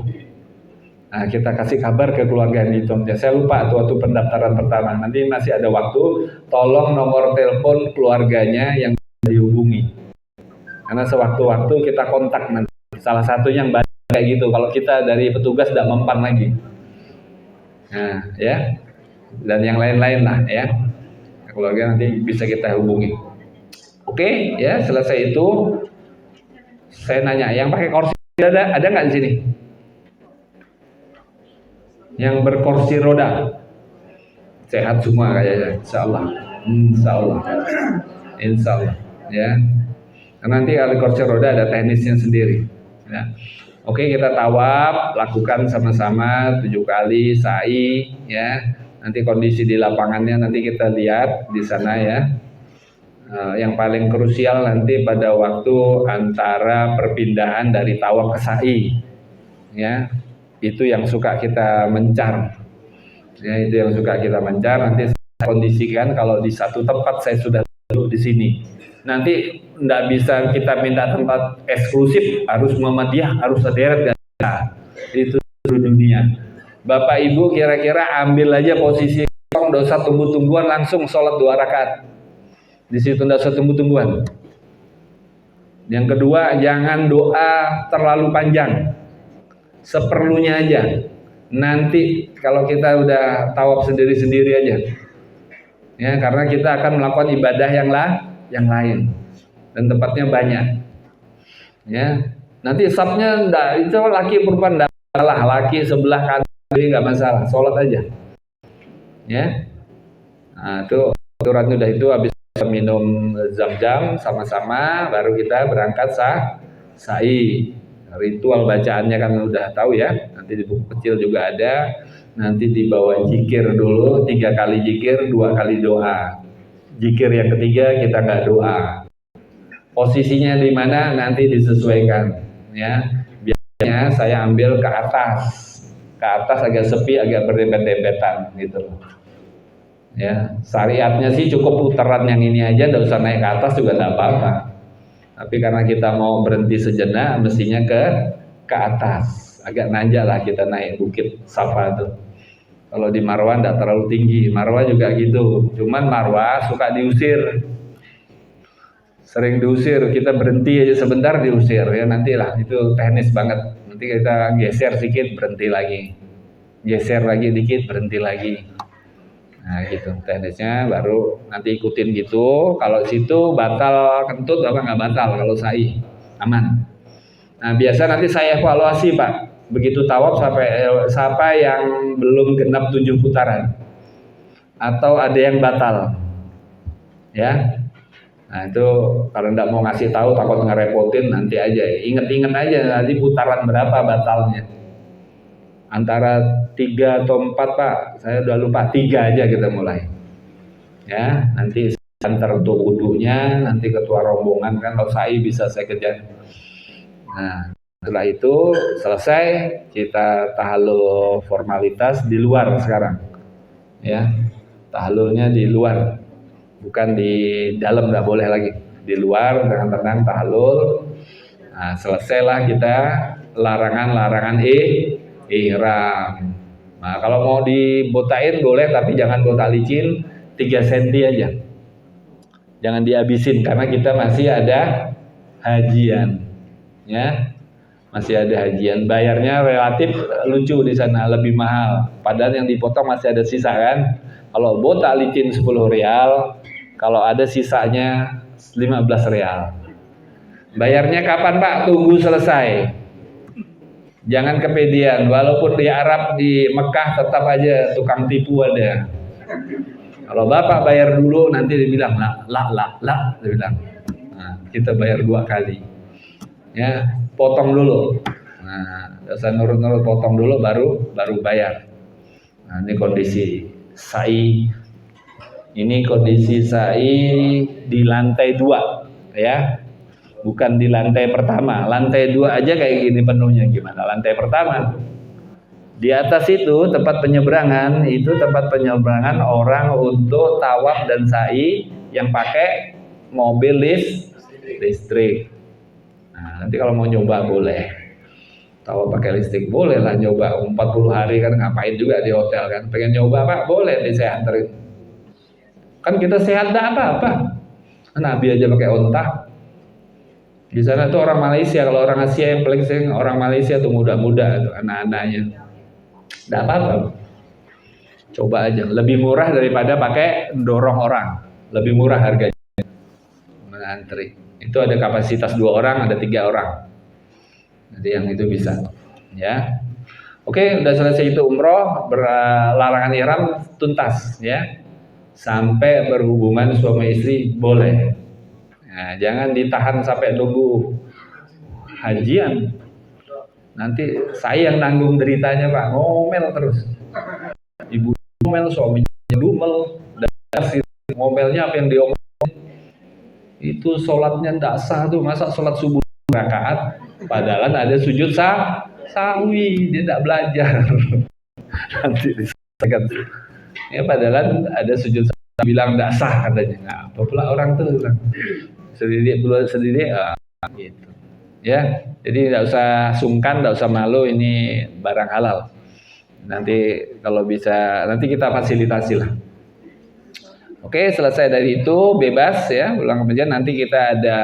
Nah, kita kasih kabar ke keluarga yang itu. Saya lupa tuh waktu pendaftaran pertama. Nanti masih ada waktu, tolong nomor telepon keluarganya yang dihubungi. Karena sewaktu-waktu kita kontak nanti. Salah satunya yang kayak gitu. Kalau kita dari petugas tidak mempan lagi. Nah, ya. Dan yang lain-lain lah ya. Keluarga nanti bisa kita hubungi. Oke, ya, selesai itu saya nanya, yang pakai kursi ada nggak di sini? Yang berkursi roda? Sehat semua kayaknya, insyaallah. Insyaallah, ya. Karena nanti kalau kursi roda ada teknisnya sendiri. Ya. Oke, kita tawaf, lakukan sama-sama 7 kali sa'i, ya. Nanti kondisi di lapangannya nanti kita lihat di sana ya. Yang paling krusial nanti pada waktu antara perpindahan dari tawaf ke sa'i, ya. Itu yang suka kita mencar. Ya, itu yang suka kita mencar. Nanti saya kondisikan kalau di satu tempat saya sudah duduk di sini. Nanti nggak bisa kita minta tempat eksklusif, harus Muhammadiyah, harus sederet, itu seluruh dunia. Bapak Ibu kira-kira ambil aja posisi kosong, nggak usah tunggu-tungguan, langsung sholat 2 rakaat. Di situ nggak usah tunggu-tungguan. Yang kedua, jangan doa terlalu panjang, seperlunya aja. Nanti kalau kita udah tawaf sendiri-sendiri aja, ya, karena kita akan melakukan ibadah yang lain dan tempatnya banyak. Ya, nanti sapnya enggak, itu laki perempuan enggak masalah, laki sebelah kanan nggak masalah, sholat aja. Ya, nah, itu aturan udah itu. Habis minum zam-zam sama-sama, baru kita berangkat sa'i. Ritual bacaannya kan udah tahu ya, nanti di buku kecil juga ada. Nanti dibawa zikir dulu, 3 kali zikir, 2 kali doa. Zikir yang ketiga kita nggak doa. Posisinya di mana nanti disesuaikan, ya. Biasanya saya ambil ke atas agak sepi, agak berdempet-dempetan gitu. Ya, syariatnya sih cukup putaran yang ini aja, nggak usah naik ke atas juga nggak apa-apa. Tapi karena kita mau berhenti sejenak, mestinya ke atas, agak nanjak lah kita naik bukit Safa tuh. Kalau di Marwah nggak terlalu tinggi, Marwah juga gitu. Cuman Marwah suka diusir, sering diusir. Kita berhenti aja sebentar diusir, ya nantilah itu teknis banget. Nanti kita geser sedikit berhenti lagi, geser lagi dikit berhenti lagi. Nah gitu teknisnya, baru nanti ikutin gitu. Kalau situ batal kentut apa nggak batal, kalau sa'i aman. Nah biasa nanti saya evaluasi Pak, begitu tawaf siapa yang belum genap 7 putaran atau ada yang batal, ya. Nah itu kalau nggak mau ngasih tahu takut ngerepotin, nanti aja inget-inget aja nanti putaran berapa batalnya. Antara 3 atau 4 Pak, saya udah lupa, 3 aja kita mulai. Ya, nanti antar untuk wudhunya, nanti ketua rombongan kan kalau sa'i bisa saya kejar. Nah, setelah itu selesai, kita tahallul formalitas di luar sekarang. Ya, tahallulnya di luar, bukan di dalam, nggak boleh lagi. Di luar dengan tenang tahallul. Nah, selesailah kita larangan-larangan ihram. Nah, kalau mau dibotain boleh, tapi jangan botak licin, 3 cm aja. Jangan dihabisin karena kita masih ada hajian. Ya. Masih ada hajian. Bayarnya relatif lucu di sana, lebih mahal. Padahal yang dipotong masih ada sisa kan. Kalau botak licin 10 rial, kalau ada sisanya 15 rial. Bayarnya kapan Pak? Tunggu selesai. Jangan kepedean, walaupun di Arab, di Mekah tetap aja tukang tipu ada. Kalau Bapak bayar dulu, nanti dibilang lah, dia bilang. Nah, kita bayar 2 kali. Ya, potong dulu. Nah, dasar nurut-nurut potong dulu baru bayar. Nah, ini kondisi sa'i. Ini kondisi sa'i di lantai 2, ya. Bukan di lantai pertama, lantai 2 aja kayak gini penuhnya, gimana lantai pertama? Di atas itu tempat penyeberangan, itu tempat penyeberangan orang untuk tawaf dan sa'i yang pakai mobil listrik. Nah, nanti kalau mau nyoba boleh, tawaf pakai listrik boleh lah, nyoba 40 hari kan ngapain juga di hotel kan, pengen nyoba Pak boleh, saya anterin. Kan kita sehat dah apa-apa, Nabi aja pakai onta. Di sana tuh orang Malaysia, kalau orang Asia yang paling sering orang Malaysia tuh muda-muda tuh anak-anaknya. Enggak apa-apa. Coba aja, lebih murah daripada pakai dorong orang. Lebih murah harganya. Mengantri. Itu ada kapasitas 2 orang, ada 3 orang. Jadi yang itu bisa, ya. Oke, udah selesai itu umroh, larangan ihram tuntas, ya. Sampai berhubungan suami istri boleh. Nah, jangan ditahan sampai nunggu hajian. Nanti saya yang nanggung deritanya Pak, ngomel terus. Ibu ngomel, suaminya dumel, dan ngomelnya apa yang diomongin. Itu sholatnya tidak sah tuh, masa sholat subuh rakaat, padahal ada sujud sahwi, dia tidak belajar. Nanti Ya padahal ada sujud bilang tidak sah katanya. Nah, apa pula orang tuh bilang sendiri gitu. Ya, jadi tidak usah sungkan, tidak usah malu, ini barang halal. Nanti kalau bisa nanti kita fasilitasi lah. Oke, selesai dari itu bebas ya, pulang ke masjid. Nanti kita ada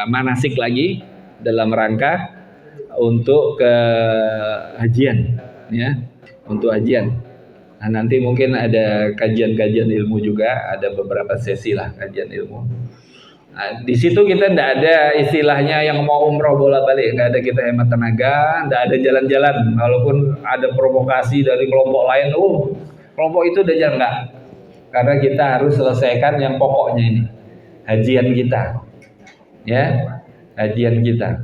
manasik lagi dalam rangka untuk ke hajian ya, untuk hajian. Nah, nanti mungkin ada kajian-kajian ilmu juga, ada beberapa sesi lah kajian ilmu. Nah, di situ kita tidak ada istilahnya yang mau umroh bolak-balik, nggak ada, kita hemat tenaga, nggak ada jalan-jalan. Walaupun ada provokasi dari kelompok lain, kelompok itu udah jalan nggak, karena kita harus selesaikan yang pokoknya ini, hajian kita, ya, hajian kita.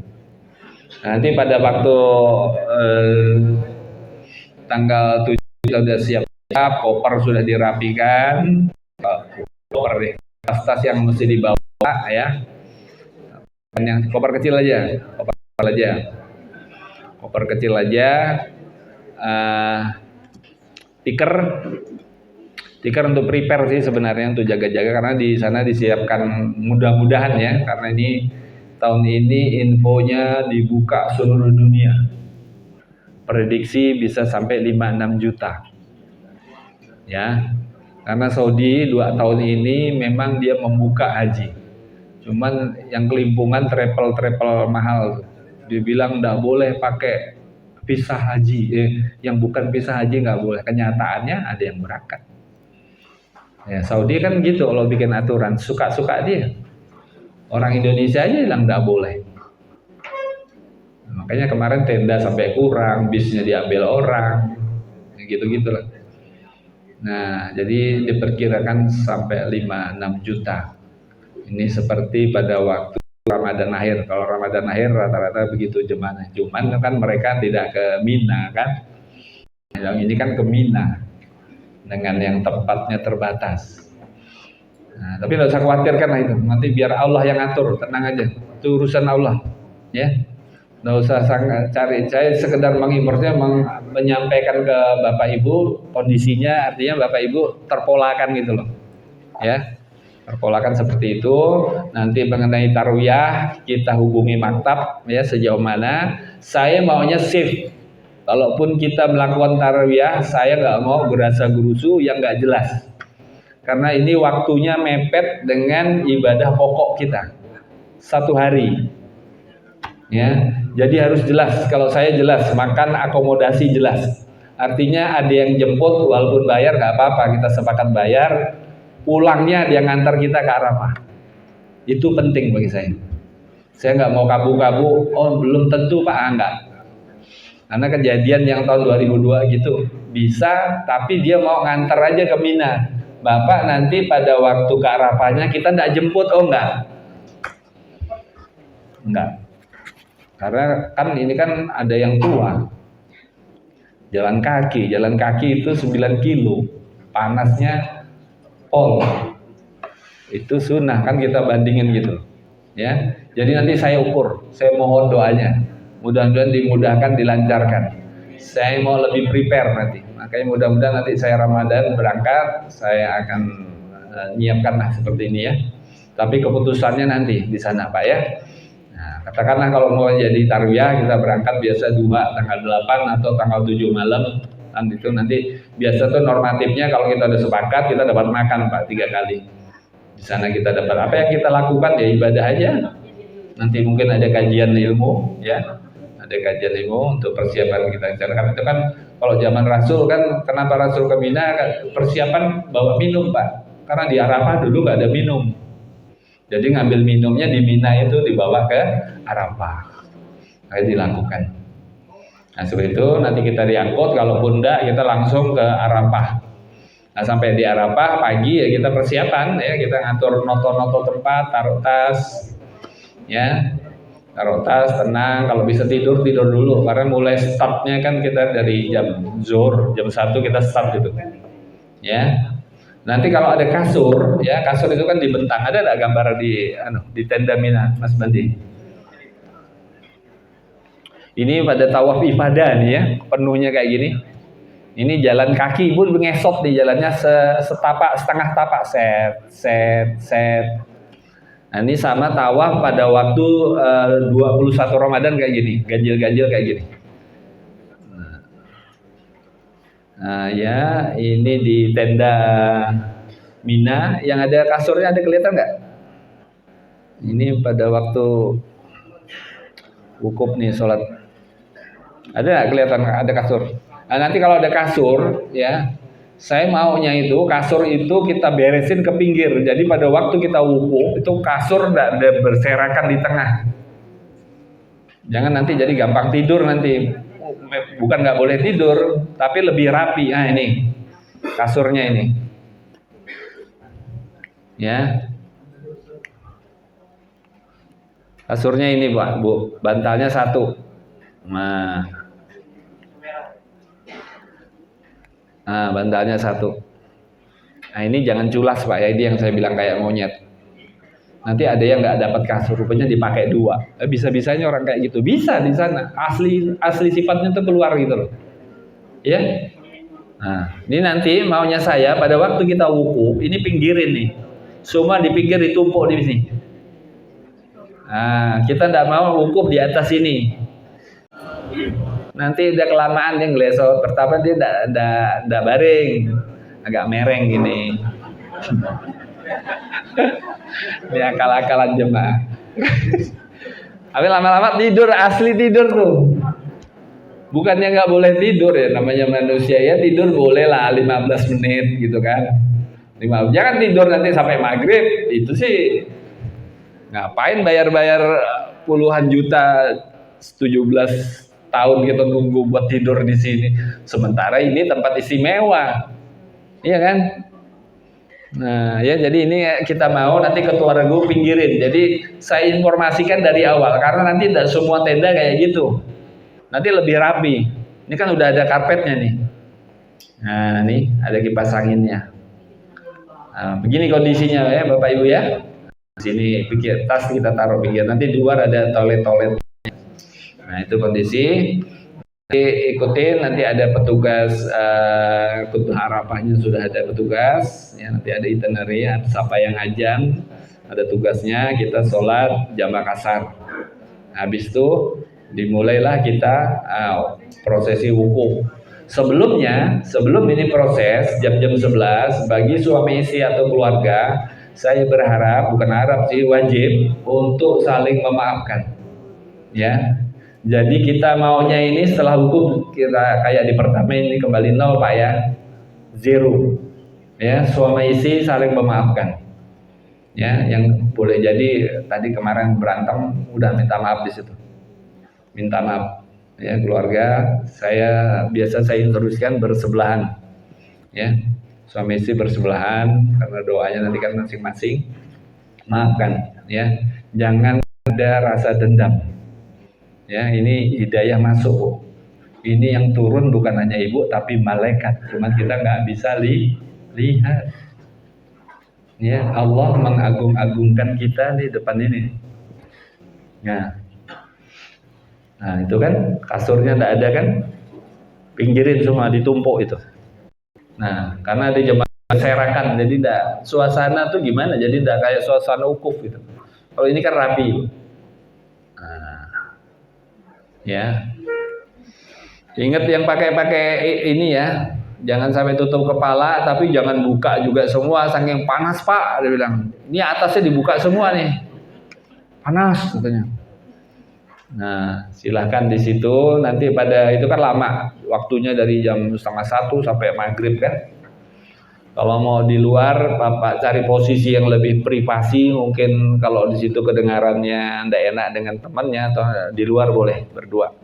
Nanti pada waktu tanggal 7 kita sudah siap, koper sudah dirapikan, koper deh, tas yang mesti dibawa ya, yang koper kecil aja, koper kecil aja, tikar untuk prepare sih sebenarnya, untuk jaga-jaga, karena di sana disiapkan mudah-mudahan ya, karena ini tahun ini infonya dibuka seluruh dunia, prediksi bisa sampai 5-6 juta ya, karena Saudi 2 tahun ini memang dia membuka haji, cuman yang kelimpungan travel mahal, dia bilang nggak boleh pakai visa haji, yang bukan visa haji nggak boleh, kenyataannya ada yang berangkat ya. Saudi kan gitu, kalau bikin aturan suka-suka dia, orang Indonesia aja bilang nggak boleh. Makanya kemarin tenda sampai kurang, bisnya diambil orang, gitu-gitulah. Nah, jadi diperkirakan sampai 5-6 juta. Ini seperti pada waktu Ramadan akhir. Kalau Ramadan akhir rata-rata begitu jemaah. Cuman kan mereka tidak ke Mina kan. Yang ini kan ke Mina dengan yang tempatnya terbatas. Nah, tapi tidak usah khawatirkan lah itu. Nanti biar Allah yang atur, tenang aja. Itu urusan Allah, ya. Nggak usah cari, saya sekedar menginformasinya, menyampaikan ke Bapak Ibu kondisinya, artinya Bapak Ibu terpolakan gitu loh, ya, terpolakan seperti itu. Nanti mengenai tarwiyah kita hubungi maktab ya, sejauh mana saya maunya shift. Kalaupun kita melakukan tarwiyah, saya nggak mau gerasa gerusu yang nggak jelas, karena ini waktunya mepet dengan ibadah pokok kita 1 hari. Ya, jadi harus jelas. Kalau saya jelas, makan akomodasi jelas. Artinya ada yang jemput, walaupun bayar nggak apa-apa, kita sepakat bayar. Pulangnya dia ngantar kita ke Arafah. Itu penting bagi saya. Saya nggak mau kabu-kabu. Oh belum tentu Pak, enggak. Karena kejadian yang tahun 2002 gitu, bisa, tapi dia mau ngantar aja ke Mina. Bapak nanti pada waktu ke Arafahnya kita nggak jemput, oh enggak. Karena kan ini kan ada yang tua, jalan kaki itu 9 kilo, panasnya pol, itu sunnah kan, kita bandingin gitu ya. Jadi nanti saya ukur, saya mohon doanya, mudah-mudahan dimudahkan, dilancarkan. Saya mau lebih prepare nanti, makanya mudah-mudahan nanti saya Ramadan berangkat, saya akan nyiapkan lah seperti ini ya. Tapi keputusannya nanti di sana Pak ya. Katakanlah kalau mau jadi tarwiyah, kita berangkat biasa duha tanggal 8 atau tanggal 7 malam, kan itu nanti biasa tuh normatifnya kalau kita udah sepakat kita dapat makan Pak 3 kali. Di sana kita dapat apa yang kita lakukan ya, ibadah aja. Nanti mungkin ada kajian ilmu ya, ada kajian ilmu untuk persiapan kita. Karena itu kan kalau zaman Rasul kan, kenapa Rasul ke Mina, persiapan bawa minum Pak, karena di Arafah dulu nggak ada minum. Jadi ngambil minumnya di Mina itu dibawa ke Arafah, kayak dilakukan. Nah seperti itu, nanti kita diangkut, kalaupun enggak kita langsung ke Arafah. Nah sampai di Arafah pagi ya kita persiapan ya, kita ngatur noto-noto tempat, taruh tas, ya, taruh tas, tenang. Kalau bisa tidur dulu, karena mulai startnya kan kita dari jam zuhur, jam 1 kita start gitu, ya. Nanti kalau ada kasur, ya kasur itu kan dibentang, ada nggak gambar di tenda Mina, Mas Bandi? Ini pada tawaf ifadah nih ya, penuhnya kayak gini. Ini jalan kaki ibu ngesot di jalannya setapak setengah tapak set. Nah, ini sama tawaf pada waktu 21 Ramadan kayak gini, ganjil-ganjil kayak gini. Nah, ya ini di tenda Mina yang ada kasurnya, ada kelihatan nggak? Ini pada waktu wukuf nih sholat. Ada nggak kelihatan ada kasur? Nah, nanti kalau ada kasur ya, saya maunya itu kasur itu kita beresin ke pinggir. Jadi pada waktu kita wukuf itu kasur tidak ada berserakan di tengah. Jangan nanti jadi gampang tidur nanti. Bukan nggak boleh tidur, tapi lebih rapi. Nah ini kasurnya ini, ya. Kasurnya ini Pak, Bu, bantalnya satu. Nah, bantalnya satu. Nah ini jangan culas Pak ya, ini yang saya bilang kayak monyet. Nanti ada yang nggak dapat kasur, rupanya dipakai dua. Bisa-bisanya orang kayak gitu, bisa di sana. Asli sifatnya tuh keluar gitu loh. Ya. Nah, ini nanti maunya saya pada waktu kita wukuf, ini pinggirin nih. Semua di pinggir ditumpuk di sini. Nah, kita tidak mau wukuf di atas ini. Nanti udah kelamaan dia ngelesot. Pertama dia tidak baring, agak mereng gini. Ini akal-akalan jemaah. Tapi lama-lama tidur, asli tidur tuh. Bukannya nggak boleh tidur ya, namanya manusia ya, tidur boleh lah 15 menit gitu kan. Jangan tidur nanti sampai maghrib, itu sih ngapain bayar-bayar puluhan juta 17 tahun kita nunggu buat tidur di sini. Sementara ini tempat istimewa. Iya kan? Nah ya, jadi ini kita mau nanti ketua regu pinggirin. Jadi saya informasikan dari awal karena nanti tidak semua tenda kayak gitu. Nanti lebih rapi. Ini kan udah ada karpetnya nih. Nah nih ada kipas anginnya. Nah, begini kondisinya ya Bapak Ibu ya. Sini pikir tas kita taruh pinggir. Nanti di luar ada toilet. Nah itu kondisi. Nanti ikutin, nanti ada petugas Kutbah Arafahnya sudah ada petugas ya, nanti ada itinerary, ada siapa yang ngajan, ada tugasnya, kita sholat jamaah kasar. Habis itu dimulailah kita prosesi wukuf. Sebelum ini proses jam-jam 11 bagi suami istri atau keluarga, saya berharap, bukan harap sih, wajib untuk saling memaafkan ya. Jadi kita maunya ini setelah wukuf kita kayak di pertama ini kembali nol Pak ya, zero ya, suami istri saling memaafkan ya. Yang boleh jadi tadi kemarin berantem udah minta maaf di situ, minta maaf ya keluarga. Biasa saya instruksikan bersebelahan ya, suami istri bersebelahan karena doanya nanti kan masing-masing. Maafkan ya, jangan ada rasa dendam. Ya, ini hidayah masuk. Ini yang turun bukan hanya ibu tapi malaikat. Cuma kita nggak bisa lihat. Ya, Allah mengagung-agungkan kita di depan ini. Ya. Nah, itu kan kasurnya nggak ada kan? Pinggirin semua, ditumpuk itu. Nah, karena ada jemaah serakan, jadi enggak, suasana tuh gimana? Jadi enggak kayak suasana wukuf gitu. Kalau ini kan rapi. Nah, ya, ingat yang pakai ini ya, jangan sampai tutup kepala, tapi jangan buka juga semua, saking panas Pak, dia bilang. Ini atasnya dibuka semua nih, panas katanya. Nah, silahkan di situ. Nanti pada itu kan lama, waktunya dari jam 12:30 sampai maghrib kan. Kalau mau di luar, Bapak cari posisi yang lebih privasi, mungkin kalau di situ kedengarannya ndak enak dengan temannya, atau di luar boleh berdua.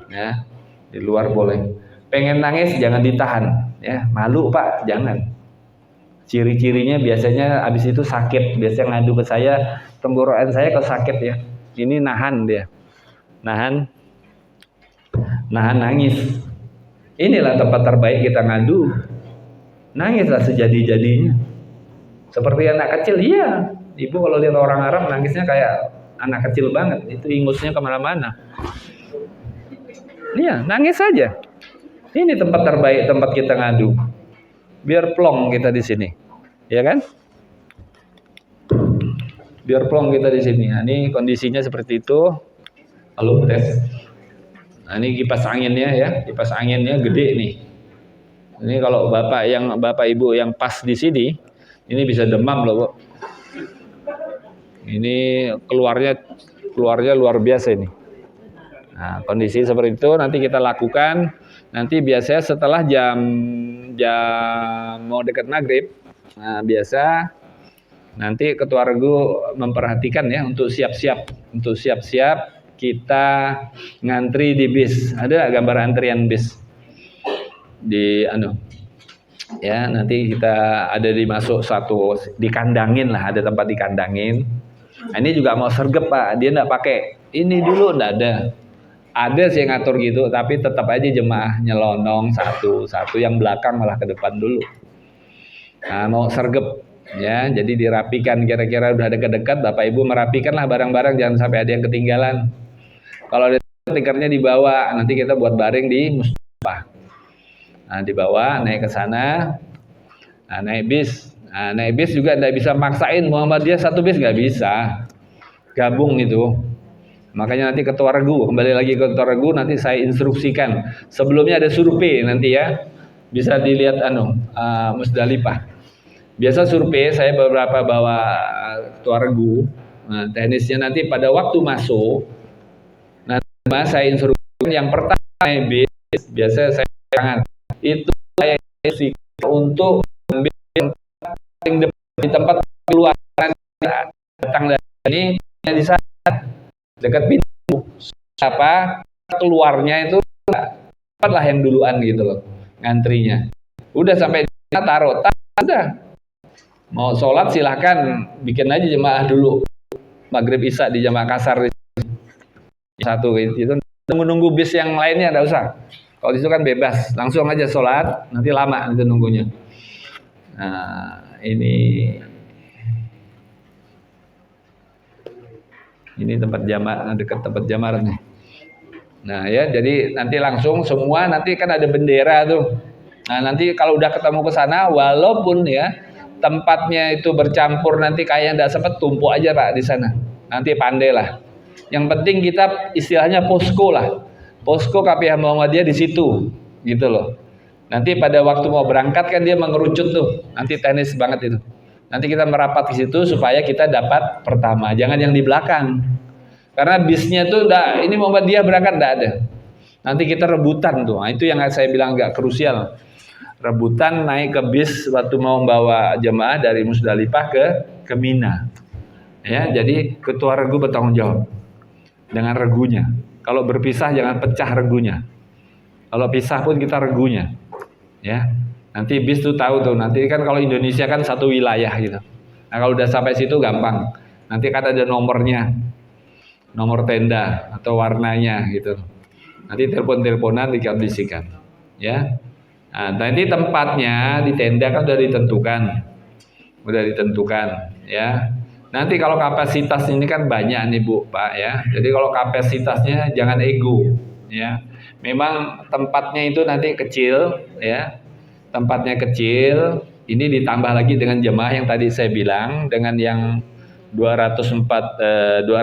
Ya, di luar boleh. Pengen nangis jangan ditahan, ya. Malu Pak, jangan. Ciri-cirinya biasanya habis itu sakit. Biasanya ngadu ke saya, tenggorokan saya kok sakit ya. Ini nahan dia, nahan nangis. Inilah tempat terbaik kita ngadu. Nangislah sejadi-jadinya. Seperti anak kecil, iya. Ibu kalau lihat orang Arab nangisnya kayak anak kecil banget. Itu ingusnya kemana-mana. Iya, nangis saja. Ini tempat terbaik, tempat kita ngadu. Biar plong kita di sini, ya kan? Biar plong kita di sini. Nah, ini kondisinya seperti itu. Lalu tes. Nah, ini kipas anginnya ya, kipas anginnya gede nih. Ini kalau bapak ibu yang pas di sini, ini bisa demam loh, Bu. Ini keluarnya luar biasa ini. Nah, kondisi seperti itu nanti kita lakukan. Nanti biasanya setelah jam mau dekat maghrib, nah biasa nanti ketua regu memperhatikan ya untuk siap-siap kita ngantri di bis. Ada gambar antrian bis di ya, nanti kita ada dimasuk satu dikandangin lah, ada tempat dikandangin. Nah, ini juga mau sergap Pak, dia enggak pakai ini dulu, enggak ada. Ada sih yang ngatur gitu, tapi tetap aja jemaah nyelonong satu yang belakang malah ke depan dulu. Nah, mau sergap ya, jadi dirapikan kira-kira udah dekat-dekat, Bapak Ibu merapikanlah barang-barang, jangan sampai ada yang ketinggalan. Kalau ada tikernya dibawa, nanti kita buat baring di musdalifah. Nah, dibawa naik ke sana. Nah, naik bis juga enggak bisa maksain Muhammadiyah satu bis, nggak bisa. Gabung itu. Makanya nanti ketua regu, kembali lagi ke ketua regu, nanti saya instruksikan. Sebelumnya ada survei nanti ya, bisa dilihat musdalifah. Biasa survei saya beberapa bawa ketua regu. Nah, teknisnya nanti pada waktu masuk, nanti saya instruksikan yang pertama bis, biasa saya jangan itu saya instruksikan untuk ambil di tempat keluaran datang dari ini di sana dekat pintu, keluarnya itu cepatlah yang duluan gitu loh ngantrinya. Udah sampai taruh, udah mau sholat silahkan bikin aja jemaah dulu maghrib isya di jamaah kasar satu itu, nunggu bis yang lainnya enggak usah. Kalau itu kan bebas, langsung aja sholat, nanti lama itu nunggunya. Nah, ini tempat jamaah, dekat tempat jamaah nih. Nah ya, jadi nanti langsung semua, nanti kan ada bendera tuh. Nah nanti kalau udah ketemu ke sana, walaupun ya tempatnya itu bercampur nanti kayak enggak sempet, tumpuk aja Pak di sana. Nanti pandai lah. Yang penting kita istilahnya posko lah. Posko KPH Muhammadiyah di situ, gitu loh. Nanti pada waktu mau berangkat kan dia mengerucut tuh. Nanti teknis banget itu. Nanti kita merapat ke situ supaya kita dapat pertama, jangan yang di belakang. Karena bisnya tuh ini Muhammadiyah berangkat enggak ada. Nanti kita rebutan tuh. Nah, itu yang saya bilang agak krusial. Rebutan naik ke bis waktu mau membawa jemaah dari Musdalifah ke Mina. Ya, jadi ketua regu bertanggung jawab dengan regunya. Kalau berpisah jangan pecah regunya. Kalau pisah pun kita regunya. Ya. Nanti bis tuh tahu tuh, nanti kan kalau Indonesia kan satu wilayah gitu. Nah kalau udah sampai situ gampang. Nanti kan ada nomornya, nomor tenda atau warnanya gitu. Nanti telepon-teleponan dikondisikan. Ya. Nah, nanti tempatnya di tenda kan udah ditentukan, ya. Nanti kalau kapasitas ini kan banyak nih Bu, Pak ya. Jadi kalau kapasitasnya jangan ego, ya. Memang tempatnya itu nanti kecil, ya. Tempatnya kecil, ini ditambah lagi dengan jemaah yang tadi saya bilang, dengan yang 220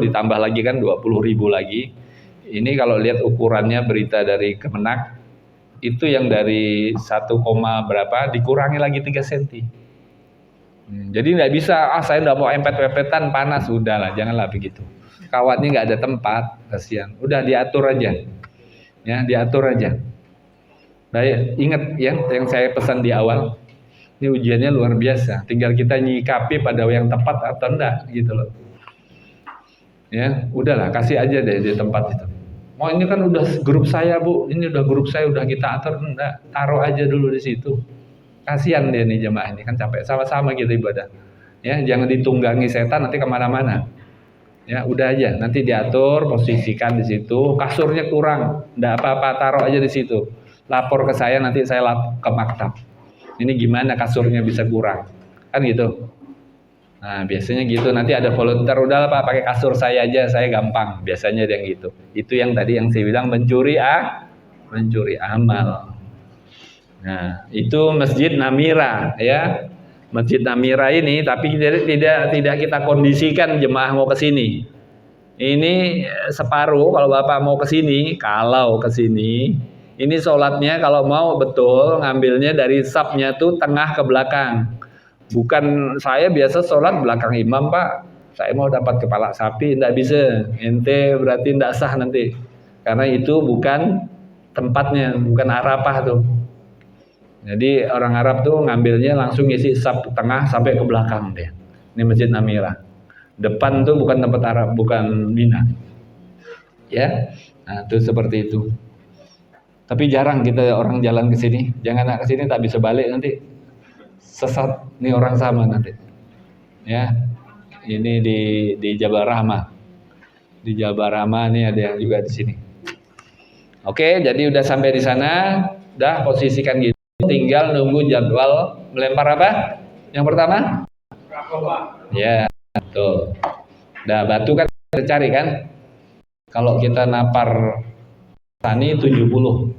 ditambah lagi kan 20.000 lagi. Ini kalau lihat ukurannya berita dari Kemenak, itu yang dari 1, berapa dikurangi lagi 3 cm. Jadi nggak bisa, saya nggak mau empet-empetan panas, udahlah, janganlah begitu. Kawatnya nggak ada tempat, kasihan. Udah diatur aja, ya diatur aja. Baik, ingat ya yang saya pesan di awal, ini ujiannya luar biasa. Tinggal kita nyikapi pada yang tepat atau enggak gitu loh. Ya, udahlah, kasih aja deh di tempat itu. Oh ini kan udah grup saya Bu, ini udah grup saya, udah kita atur, enggak, taruh aja dulu di situ. Kasihan dia nih jemaah ini kan capek, sama-sama gitu ibadah. Ya, jangan ditunggangi setan nanti kemana-mana. Ya, udah aja, nanti diatur, posisikan di situ. Kasurnya kurang, enggak apa-apa, taruh aja di situ. Lapor ke saya, nanti saya ke maktab. Ini gimana kasurnya bisa kurang, kan gitu. Nah biasanya gitu, nanti ada volunteer, udah Pak pakai kasur saya aja, saya gampang. Biasanya yang gitu. Itu yang tadi yang saya bilang mencuri mencuri amal. Nah, itu Masjid Namira ya. Masjid Namira ini tapi tidak kita kondisikan jemaah mau ke sini. Ini separuh kalau Bapak mau ke sini, ini sholatnya kalau mau betul ngambilnya dari sapnya tuh tengah ke belakang. Bukan saya biasa sholat belakang imam Pak. Saya mau dapat kepala sapi, tidak bisa. Ente berarti tidak sah nanti. Karena itu bukan tempatnya, bukan Arafah tuh. Jadi orang Arab tuh ngambilnya langsung isi sap tengah sampai ke belakang deh. Ini Masjid Namira. Depan tuh bukan tempat Arab, bukan Mina. Ya, nah itu seperti itu. Tapi jarang kita orang jalan ke sini. Jangan ke sini tak bisa balik nanti. Sesat nih orang sama nanti. Ya, ini di Jabal Rahmah. Di Jabal Rahmah nih ada yang juga di sini. Oke, jadi udah sampai di sana, udah posisikan gitu. Tinggal nunggu jadwal melempar apa? Yang pertama? Ya, betul. Nah, batu kan kita cari kan? Kalau kita napar tani 70.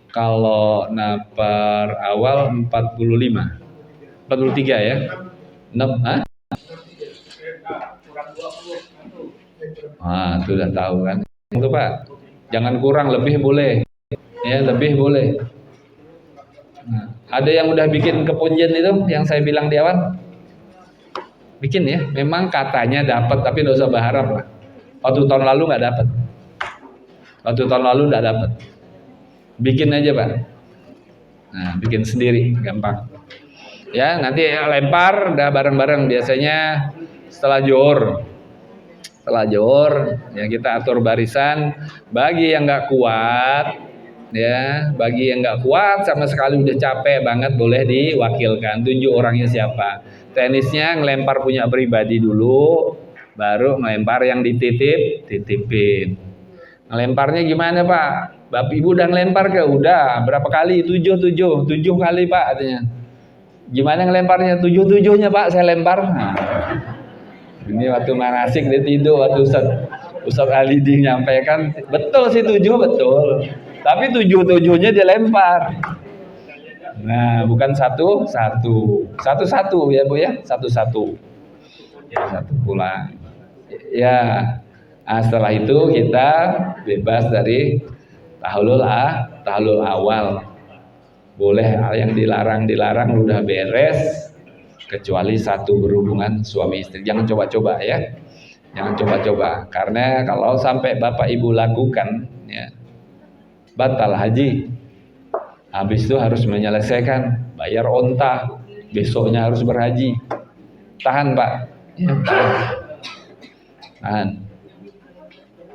Kalau napar awal 45. 43 ya. 6, hah? Ah, sudah tahu kan. Itu Pak. Jangan kurang, lebih boleh. Ya, lebih boleh. Nah, ada yang udah bikin kepunjen itu yang saya bilang di awal? Bikin ya, memang katanya dapat tapi nggak usah berharap lah. Waktu tahun lalu nggak dapat. Bikin aja Pak. Nah, bikin sendiri, gampang. Ya, nanti lempar udah bareng-bareng biasanya setelah johor. Ya kita atur barisan. Bagi yang nggak kuat, ya bagi yang nggak kuat sama sekali udah capek banget boleh diwakilkan, tunjuk orangnya siapa. Tenisnya ngelempar punya pribadi dulu, baru ngelempar yang dititipin. Ngelemparnya gimana Pak? Bapak Ibu udah ngelempar ke? Udah. Berapa kali? 7 kali Pak katanya. Gimana ngelemparnya? 7-7-nya Pak saya lempar. Nah, ini waktu manasik dia tidur, waktu Ustaz Alidi nyampaikan, betul sih 7 betul. Tapi 7-7-nya dia lempar. Nah, bukan satu ya Bu ya, satu. Ya, satu pulang. Ya, nah, setelah itu kita bebas dari tahlul awal. Boleh yang dilarang udah beres, kecuali satu berhubungan suami istri. Jangan coba-coba ya. Karena kalau sampai Bapak Ibu lakukan ya, batal haji. Habis itu harus menyelesaikan, bayar onta, besoknya harus berhaji. Tahan Pak. Ya, tahan.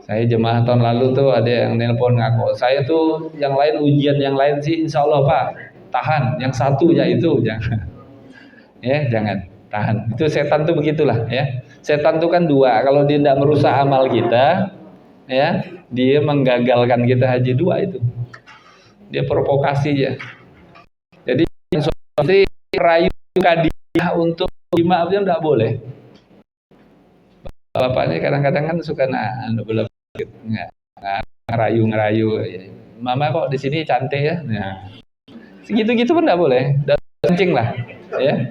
Saya jemaah tahun lalu tuh ada yang nelpon ngaku, saya tuh yang lain ujian yang lain sih insya Allah Pak, tahan. Yang satu ya itu jangan. Ya jangan, tahan. Itu setan tuh begitulah ya. Setan tuh kan dua, kalau dia tidak merusak amal kita, ya dia menggagalkan kita haji, dua itu. Dia provokasi ya. Jadi seperti rayu hadiah untuk jemaah itu tidak boleh. Bapaknya kadang-kadang kan suka ngerayu. Mama kok di sini cantik ya. Nah, segitu-gitu pun tidak boleh. Dan kencing lah, ya.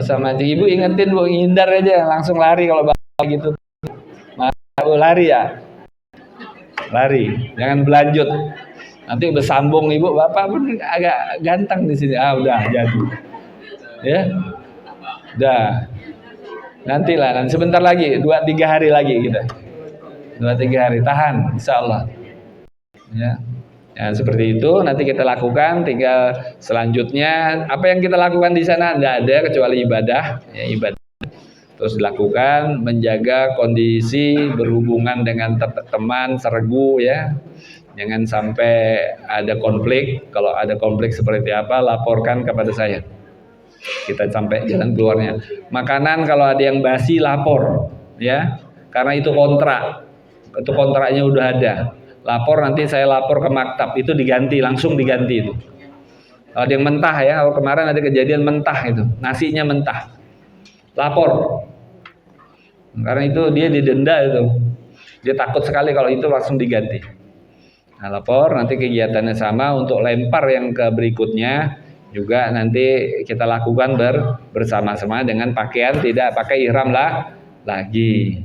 Sama ibu ingetin Bu, hindar aja, langsung lari kalau bapak gitu. Mau lari ya, lari, jangan berlanjut. Nanti bersambung ibu, bapak pun agak ganteng di sini. Ah udah jadi, ya, udah. Nanti sebentar lagi, 2-3 hari lagi kita. 2-3 hari, tahan, insya Allah. Ya. Ya, seperti itu nanti kita lakukan. Tinggal selanjutnya apa yang kita lakukan di sana tidak ada kecuali ibadah, ya, ibadah. Terus dilakukan menjaga kondisi berhubungan dengan teman seregu ya. Jangan sampai ada konflik. Kalau ada konflik seperti apa, laporkan kepada saya. Kita sampai jalan keluarnya. Makanan kalau ada yang basi lapor, ya. Karena itu kontrak. Itu kontraknya udah ada. Lapor, nanti saya lapor ke maktab, itu diganti, langsung diganti itu. Kalau ada yang mentah ya, kalau kemarin ada kejadian mentah itu, nasinya mentah. Lapor. Karena itu dia didenda itu. Dia takut sekali kalau itu langsung diganti. Nah, lapor nanti kegiatannya sama, untuk lempar yang ke berikutnya juga nanti kita lakukan bersama-sama dengan pakaian tidak pakai ihram lah lagi.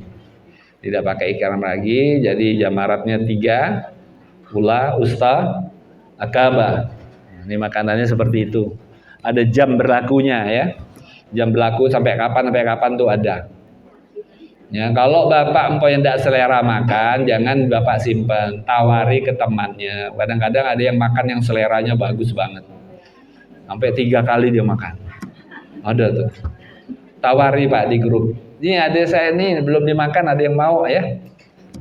Tidak pakai ihram lagi, jadi jamaratnya 3, ula, usta, akabah. Ini makanannya seperti itu. Ada jam berlakunya ya. Jam berlaku sampai kapan tuh ada. Ya, kalau bapak yang tidak selera makan, jangan bapak simpan, tawari ke temannya. Kadang-kadang ada yang makan yang seleranya bagus banget, sampai 3 kali dia makan. Ada tuh. Tawari pak di grup. Ini ada saya ini belum dimakan, ada yang mau ya?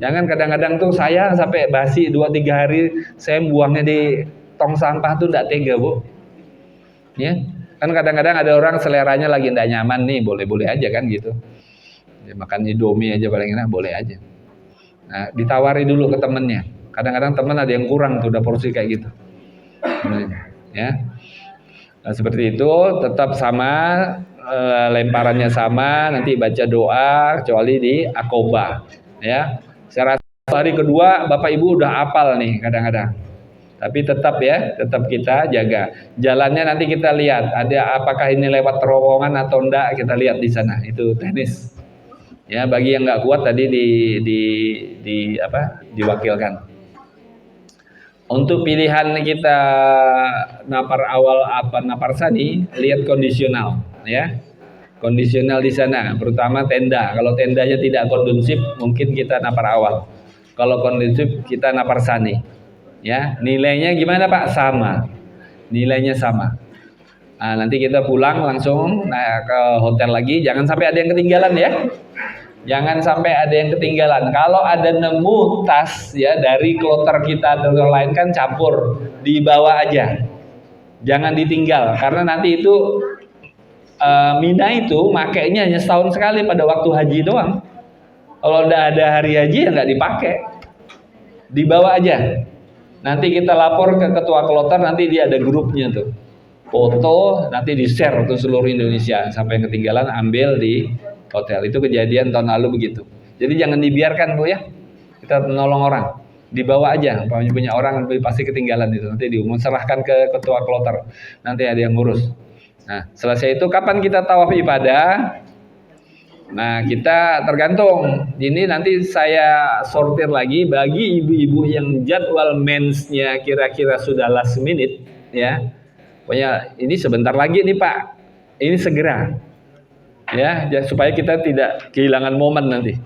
Jangan kadang-kadang tuh saya sampai basi 2-3 hari saya buangnya di tong sampah tuh tidak tega bu. Ya, kan kadang-kadang ada orang seleranya lagi tidak nyaman nih, boleh-boleh aja kan gitu. Ya, makan Indomie aja paling enak, boleh aja. Nah, ditawari dulu ke temennya. Kadang-kadang temen ada yang kurang tuh, udah porsi kayak gitu. Ya, nah, seperti itu, tetap sama, lemparannya sama, nanti baca doa, kecuali di akobah. Ya, saya rasa hari kedua bapak ibu udah hafal nih kadang-kadang. Tapi tetap ya, tetap kita jaga. Jalannya nanti kita lihat, ada apakah ini lewat terowongan atau enggak, kita lihat di sana. Itu teknis. Ya, bagi yang nggak kuat tadi diwakilkan. Untuk pilihan kita napar awal apa napar sani, lihat kondisional ya. Kondisional di sana, pertama tenda. Kalau tendanya tidak kondusif, mungkin kita napar awal. Kalau kondusif, kita napar sani. Ya, nilainya gimana Pak? Sama. Nilainya sama. Nah, nanti kita pulang langsung ke hotel lagi, jangan sampai ada yang ketinggalan ya. Jangan sampai ada yang ketinggalan. Kalau ada nemu tas ya dari kloter kita atau lain kan campur, dibawa aja. Jangan ditinggal karena nanti itu Mina itu makainya hanya setahun sekali pada waktu haji doang. Kalau udah ada hari haji ya nggak dipakai. Dibawa aja. Nanti kita lapor ke ketua kloter, nanti dia ada grupnya tuh. Foto nanti di-share untuk seluruh Indonesia, sampai yang ketinggalan ambil di hotel. Itu kejadian tahun lalu begitu. Jadi jangan dibiarkan Bu ya. Kita nolong orang. Dibawa aja, punya orang pasti ketinggalan itu. Nanti diumum serahkan ke ketua kloter. Nanti ada yang ngurus. Nah, selesai itu kapan kita tawaf ibadah? Nah, kita tergantung. Ini nanti saya sortir lagi bagi ibu-ibu yang jadwal mensnya kira-kira sudah last minute ya. Pokoknya ini sebentar lagi nih Pak. Ini segera. Ya, supaya kita tidak kehilangan momen nanti.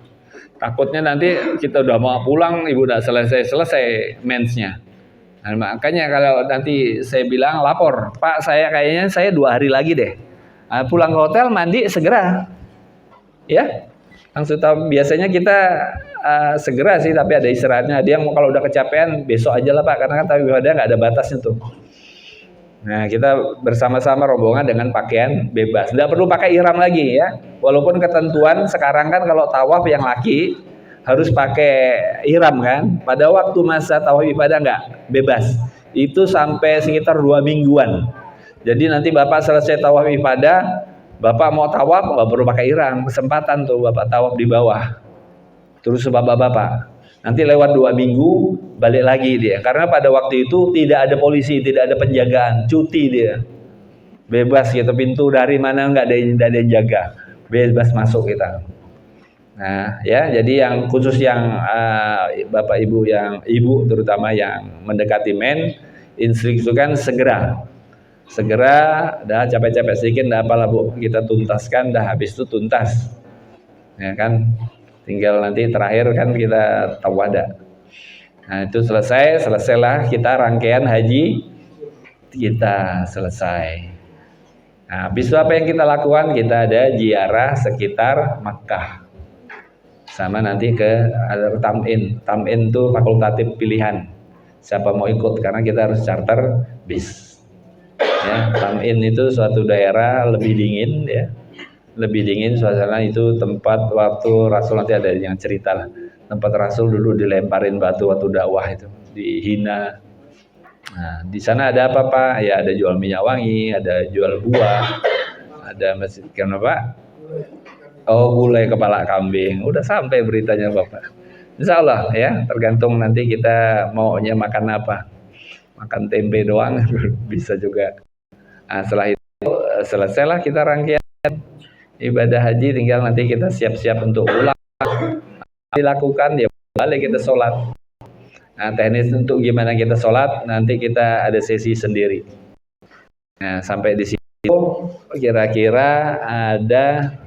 Takutnya nanti kita udah mau pulang, ibu udah selesai mensnya. Nah, makanya kalau nanti saya bilang lapor, Pak kayaknya saya 2 hari lagi deh. Nah, pulang ke hotel mandi segera. Ya, langsung tahu. Biasanya kita segera sih, tapi ada istirahatnya. Dia mau kalau udah kecapean besok aja lah Pak, karena kan tapi nggak ada batasnya tuh. Nah, kita bersama-sama rombongan dengan pakaian bebas. Tidak perlu pakai ihram lagi ya. Walaupun ketentuan sekarang kan kalau tawaf yang laki harus pakai ihram kan. Pada waktu masa tawaf ibadah enggak, bebas. Itu sampai sekitar 2 mingguan. Jadi nanti Bapak selesai tawaf ibadah, Bapak mau tawaf nggak perlu pakai ihram. Kesempatan tuh Bapak tawaf di bawah. Terus Bapak nanti lewat 2 minggu balik lagi dia. Karena pada waktu itu tidak ada polisi, tidak ada penjagaan, cuti dia. Bebas gitu, pintu dari mana nggak ada yang jaga. Bebas masuk kita. Nah, ya, jadi yang khusus yang Bapak Ibu yang ibu terutama yang mendekati men, instruksikan segera, dah capek-capek sedikit, dah apalah Bu, kita tuntaskan, dah habis itu tuntas, ya kan, tinggal nanti terakhir kan kita tawada. Nah itu selesailah kita rangkaian haji kita selesai. Nah, habis itu apa yang kita lakukan? Kita ada ziarah sekitar Makkah. Sama nanti ada tam'in. Tam'in itu fakultatif pilihan. Siapa mau ikut karena kita harus charter bis. Ya, tam'in itu suatu daerah lebih dingin ya. Lebih dingin suasana, itu tempat waktu Rasul, nanti ada yang cerita lah. Tempat Rasul dulu dilemparin batu waktu dakwah itu, dihina. Nah, di sana ada apa Pak? Ya ada jual minyak wangi, ada jual buah, ada masjid kenapa? Oh, gulai kepala kambing. Udah sampai beritanya Bapak. Insya Allah ya, tergantung nanti kita maunya makan apa. Makan tempe doang bisa juga. Nah, setelah itu selesailah kita rangkaian ibadah haji, tinggal nanti kita siap-siap untuk pulang. Dilakukan ya balik kita sholat. Nah, teknis untuk gimana kita sholat nanti kita ada sesi sendiri. Nah, sampai di situ kira-kira ada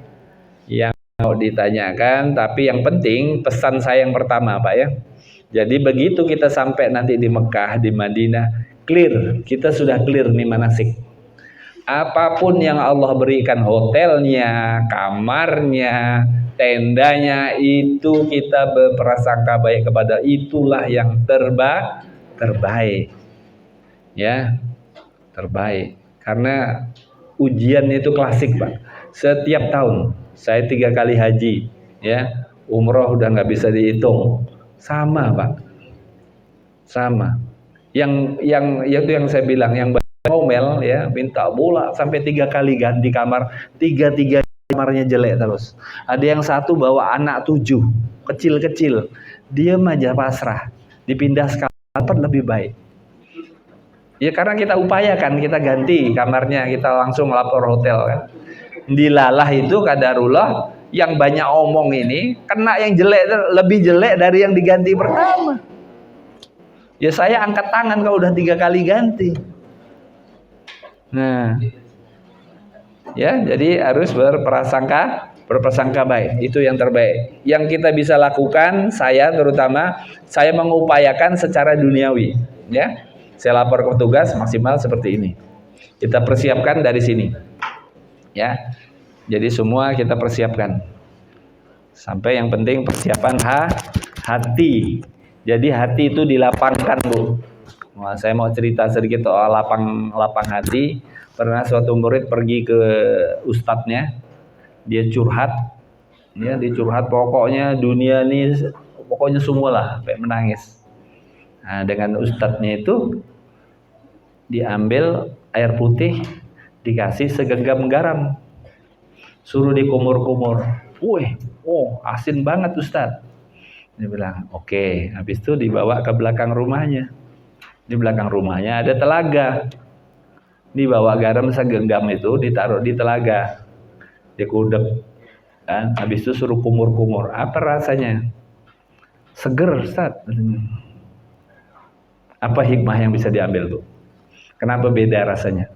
yang mau ditanyakan, tapi yang penting pesan saya yang pertama Pak ya. Jadi begitu kita sampai nanti di Mekah, di Madinah, clear, kita sudah clear nih manasik. Apapun yang Allah berikan, hotelnya, kamarnya, tendanya, itu kita berprasangka baik kepada itulah yang terbaik. Ya, terbaik. Karena ujian itu klasik Pak. Setiap tahun, saya 3 kali haji, ya, umroh udah nggak bisa dihitung. Sama Pak, sama. Yang itu yang saya bilang, yang ngomel ya, minta bola sampai 3 kali ganti kamar, tiga kamarnya jelek terus. Ada yang satu bawa anak 7 kecil-kecil, dia aja pasrah, dipindah kamar lebih baik. Ya karena kita upayakan, kita ganti kamarnya, kita langsung lapor hotel kan. Dilalah itu kadarullah, yang banyak omong ini kena yang jelek, lebih jelek dari yang diganti pertama. Ya saya angkat tangan kalau udah 3 kali ganti. Nah, ya jadi harus berprasangka baik, itu yang terbaik. Yang kita bisa lakukan, saya terutama, saya mengupayakan secara duniawi, ya. Saya lapor ke petugas maksimal seperti ini. Kita persiapkan dari sini, ya. Jadi semua kita persiapkan. Sampai yang penting persiapan hati. Jadi hati itu dilapangkan Bu. Nah, saya mau cerita sedikit soal lapang hati. Pernah suatu murid pergi ke ustadznya, dia curhat, pokoknya dunia ini, pokoknya semua lah, sampai menangis. Nah, dengan ustadznya itu diambil air putih, dikasih segenggam garam, suruh dikumur-kumur. Asin banget Ustadz. Dia bilang, oke. Habis itu dibawa ke belakang rumahnya. Di belakang rumahnya ada telaga. Dibawa garam segenggam itu, ditaruh di telaga. Dikudek. Kan? Habis itu suruh kumur-kumur. Apa rasanya? Seger, Ustaz. Apa hikmah yang bisa diambil, Bu? Kenapa beda rasanya?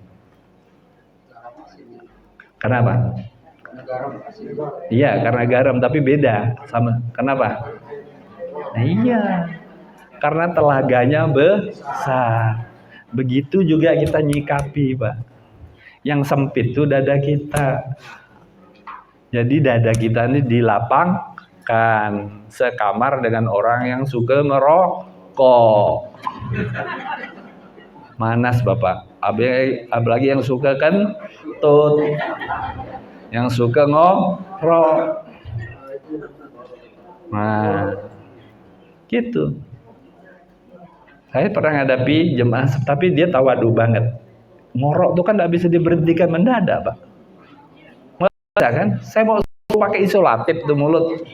Kenapa? Iya, karena garam, tapi beda sama. Kenapa? Nah, iya. Karena telaganya besar. Begitu juga kita nyikapi, Pak. Yang sempit itu dada kita. Jadi dada kita ini dilapangkan, sekamar dengan orang yang suka merokok. Manas Bapak. Apalagi yang suka kentut, yang suka ngorok. Nah, gitu. Saya pernah ngadapi jemaah, tapi dia tawadu banget. Ngorok tuh kan nggak bisa diberhentikan mendadak, Pak. Nggak kan? Saya mau pakai isolatif tuh mulut.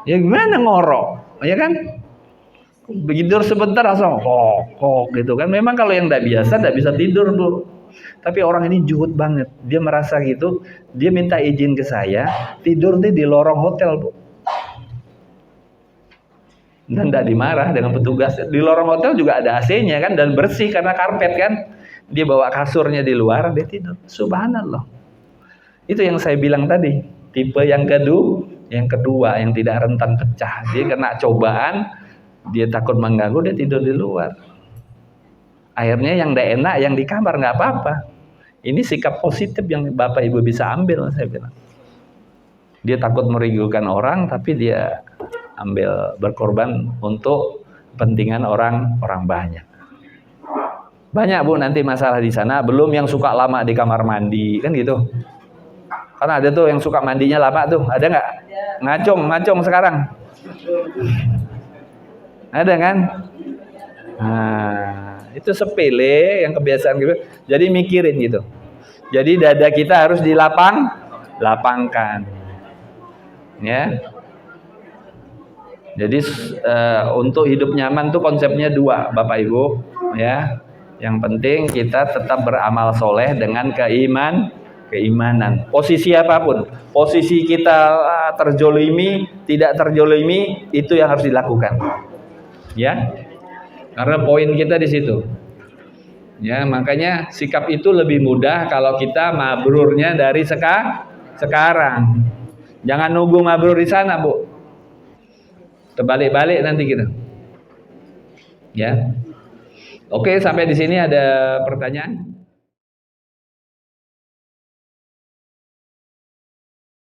Ya gimana ngorok? Ya kan? Begitu sebentar langsung kok gitu kan. Memang kalau yang nggak biasa nggak bisa tidur, Bu. Tapi orang ini juhud banget. Dia merasa gitu, dia minta izin ke saya, tidur di lorong hotel, Bu. Dan tidak dimarah dengan petugas. Di lorong hotel juga ada AC-nya kan, dan bersih karena karpet kan. Dia bawa kasurnya di luar, dia tidur. Subhanallah. Itu yang saya bilang tadi. Tipe yang kedua yang tidak rentan pecah. Dia kena cobaan, dia takut mengganggu, dia tidur di luar. Akhirnya yang tidak enak, yang di kamar nggak apa-apa. Ini sikap positif yang Bapak Ibu bisa ambil, saya bilang. Dia takut merigukan orang, tapi dia ambil berkorban untuk kepentingan orang banyak. Banyak Bu nanti masalah di sana. Belum yang suka lama di kamar mandi kan gitu. Karena ada tuh yang suka mandinya lama tuh. Ada nggak? Ngacung sekarang. Ada kan? Nah, itu sepele yang kebiasaan gitu. Jadi mikirin gitu. Jadi dada kita harus lapangkan. Ya. Jadi untuk hidup nyaman tuh konsepnya dua, Bapak Ibu, ya. Yang penting kita tetap beramal soleh dengan keimanan. Posisi apapun, posisi kita terjolimi, tidak terjolimi, itu yang harus dilakukan, ya. Karena poin kita di situ. Ya, makanya sikap itu lebih mudah kalau kita mabrurnya dari sekarang. Jangan nunggu mabrur di sana, Bu. Terbalik-balik nanti kita. Ya. Oke, sampai di sini ada pertanyaan?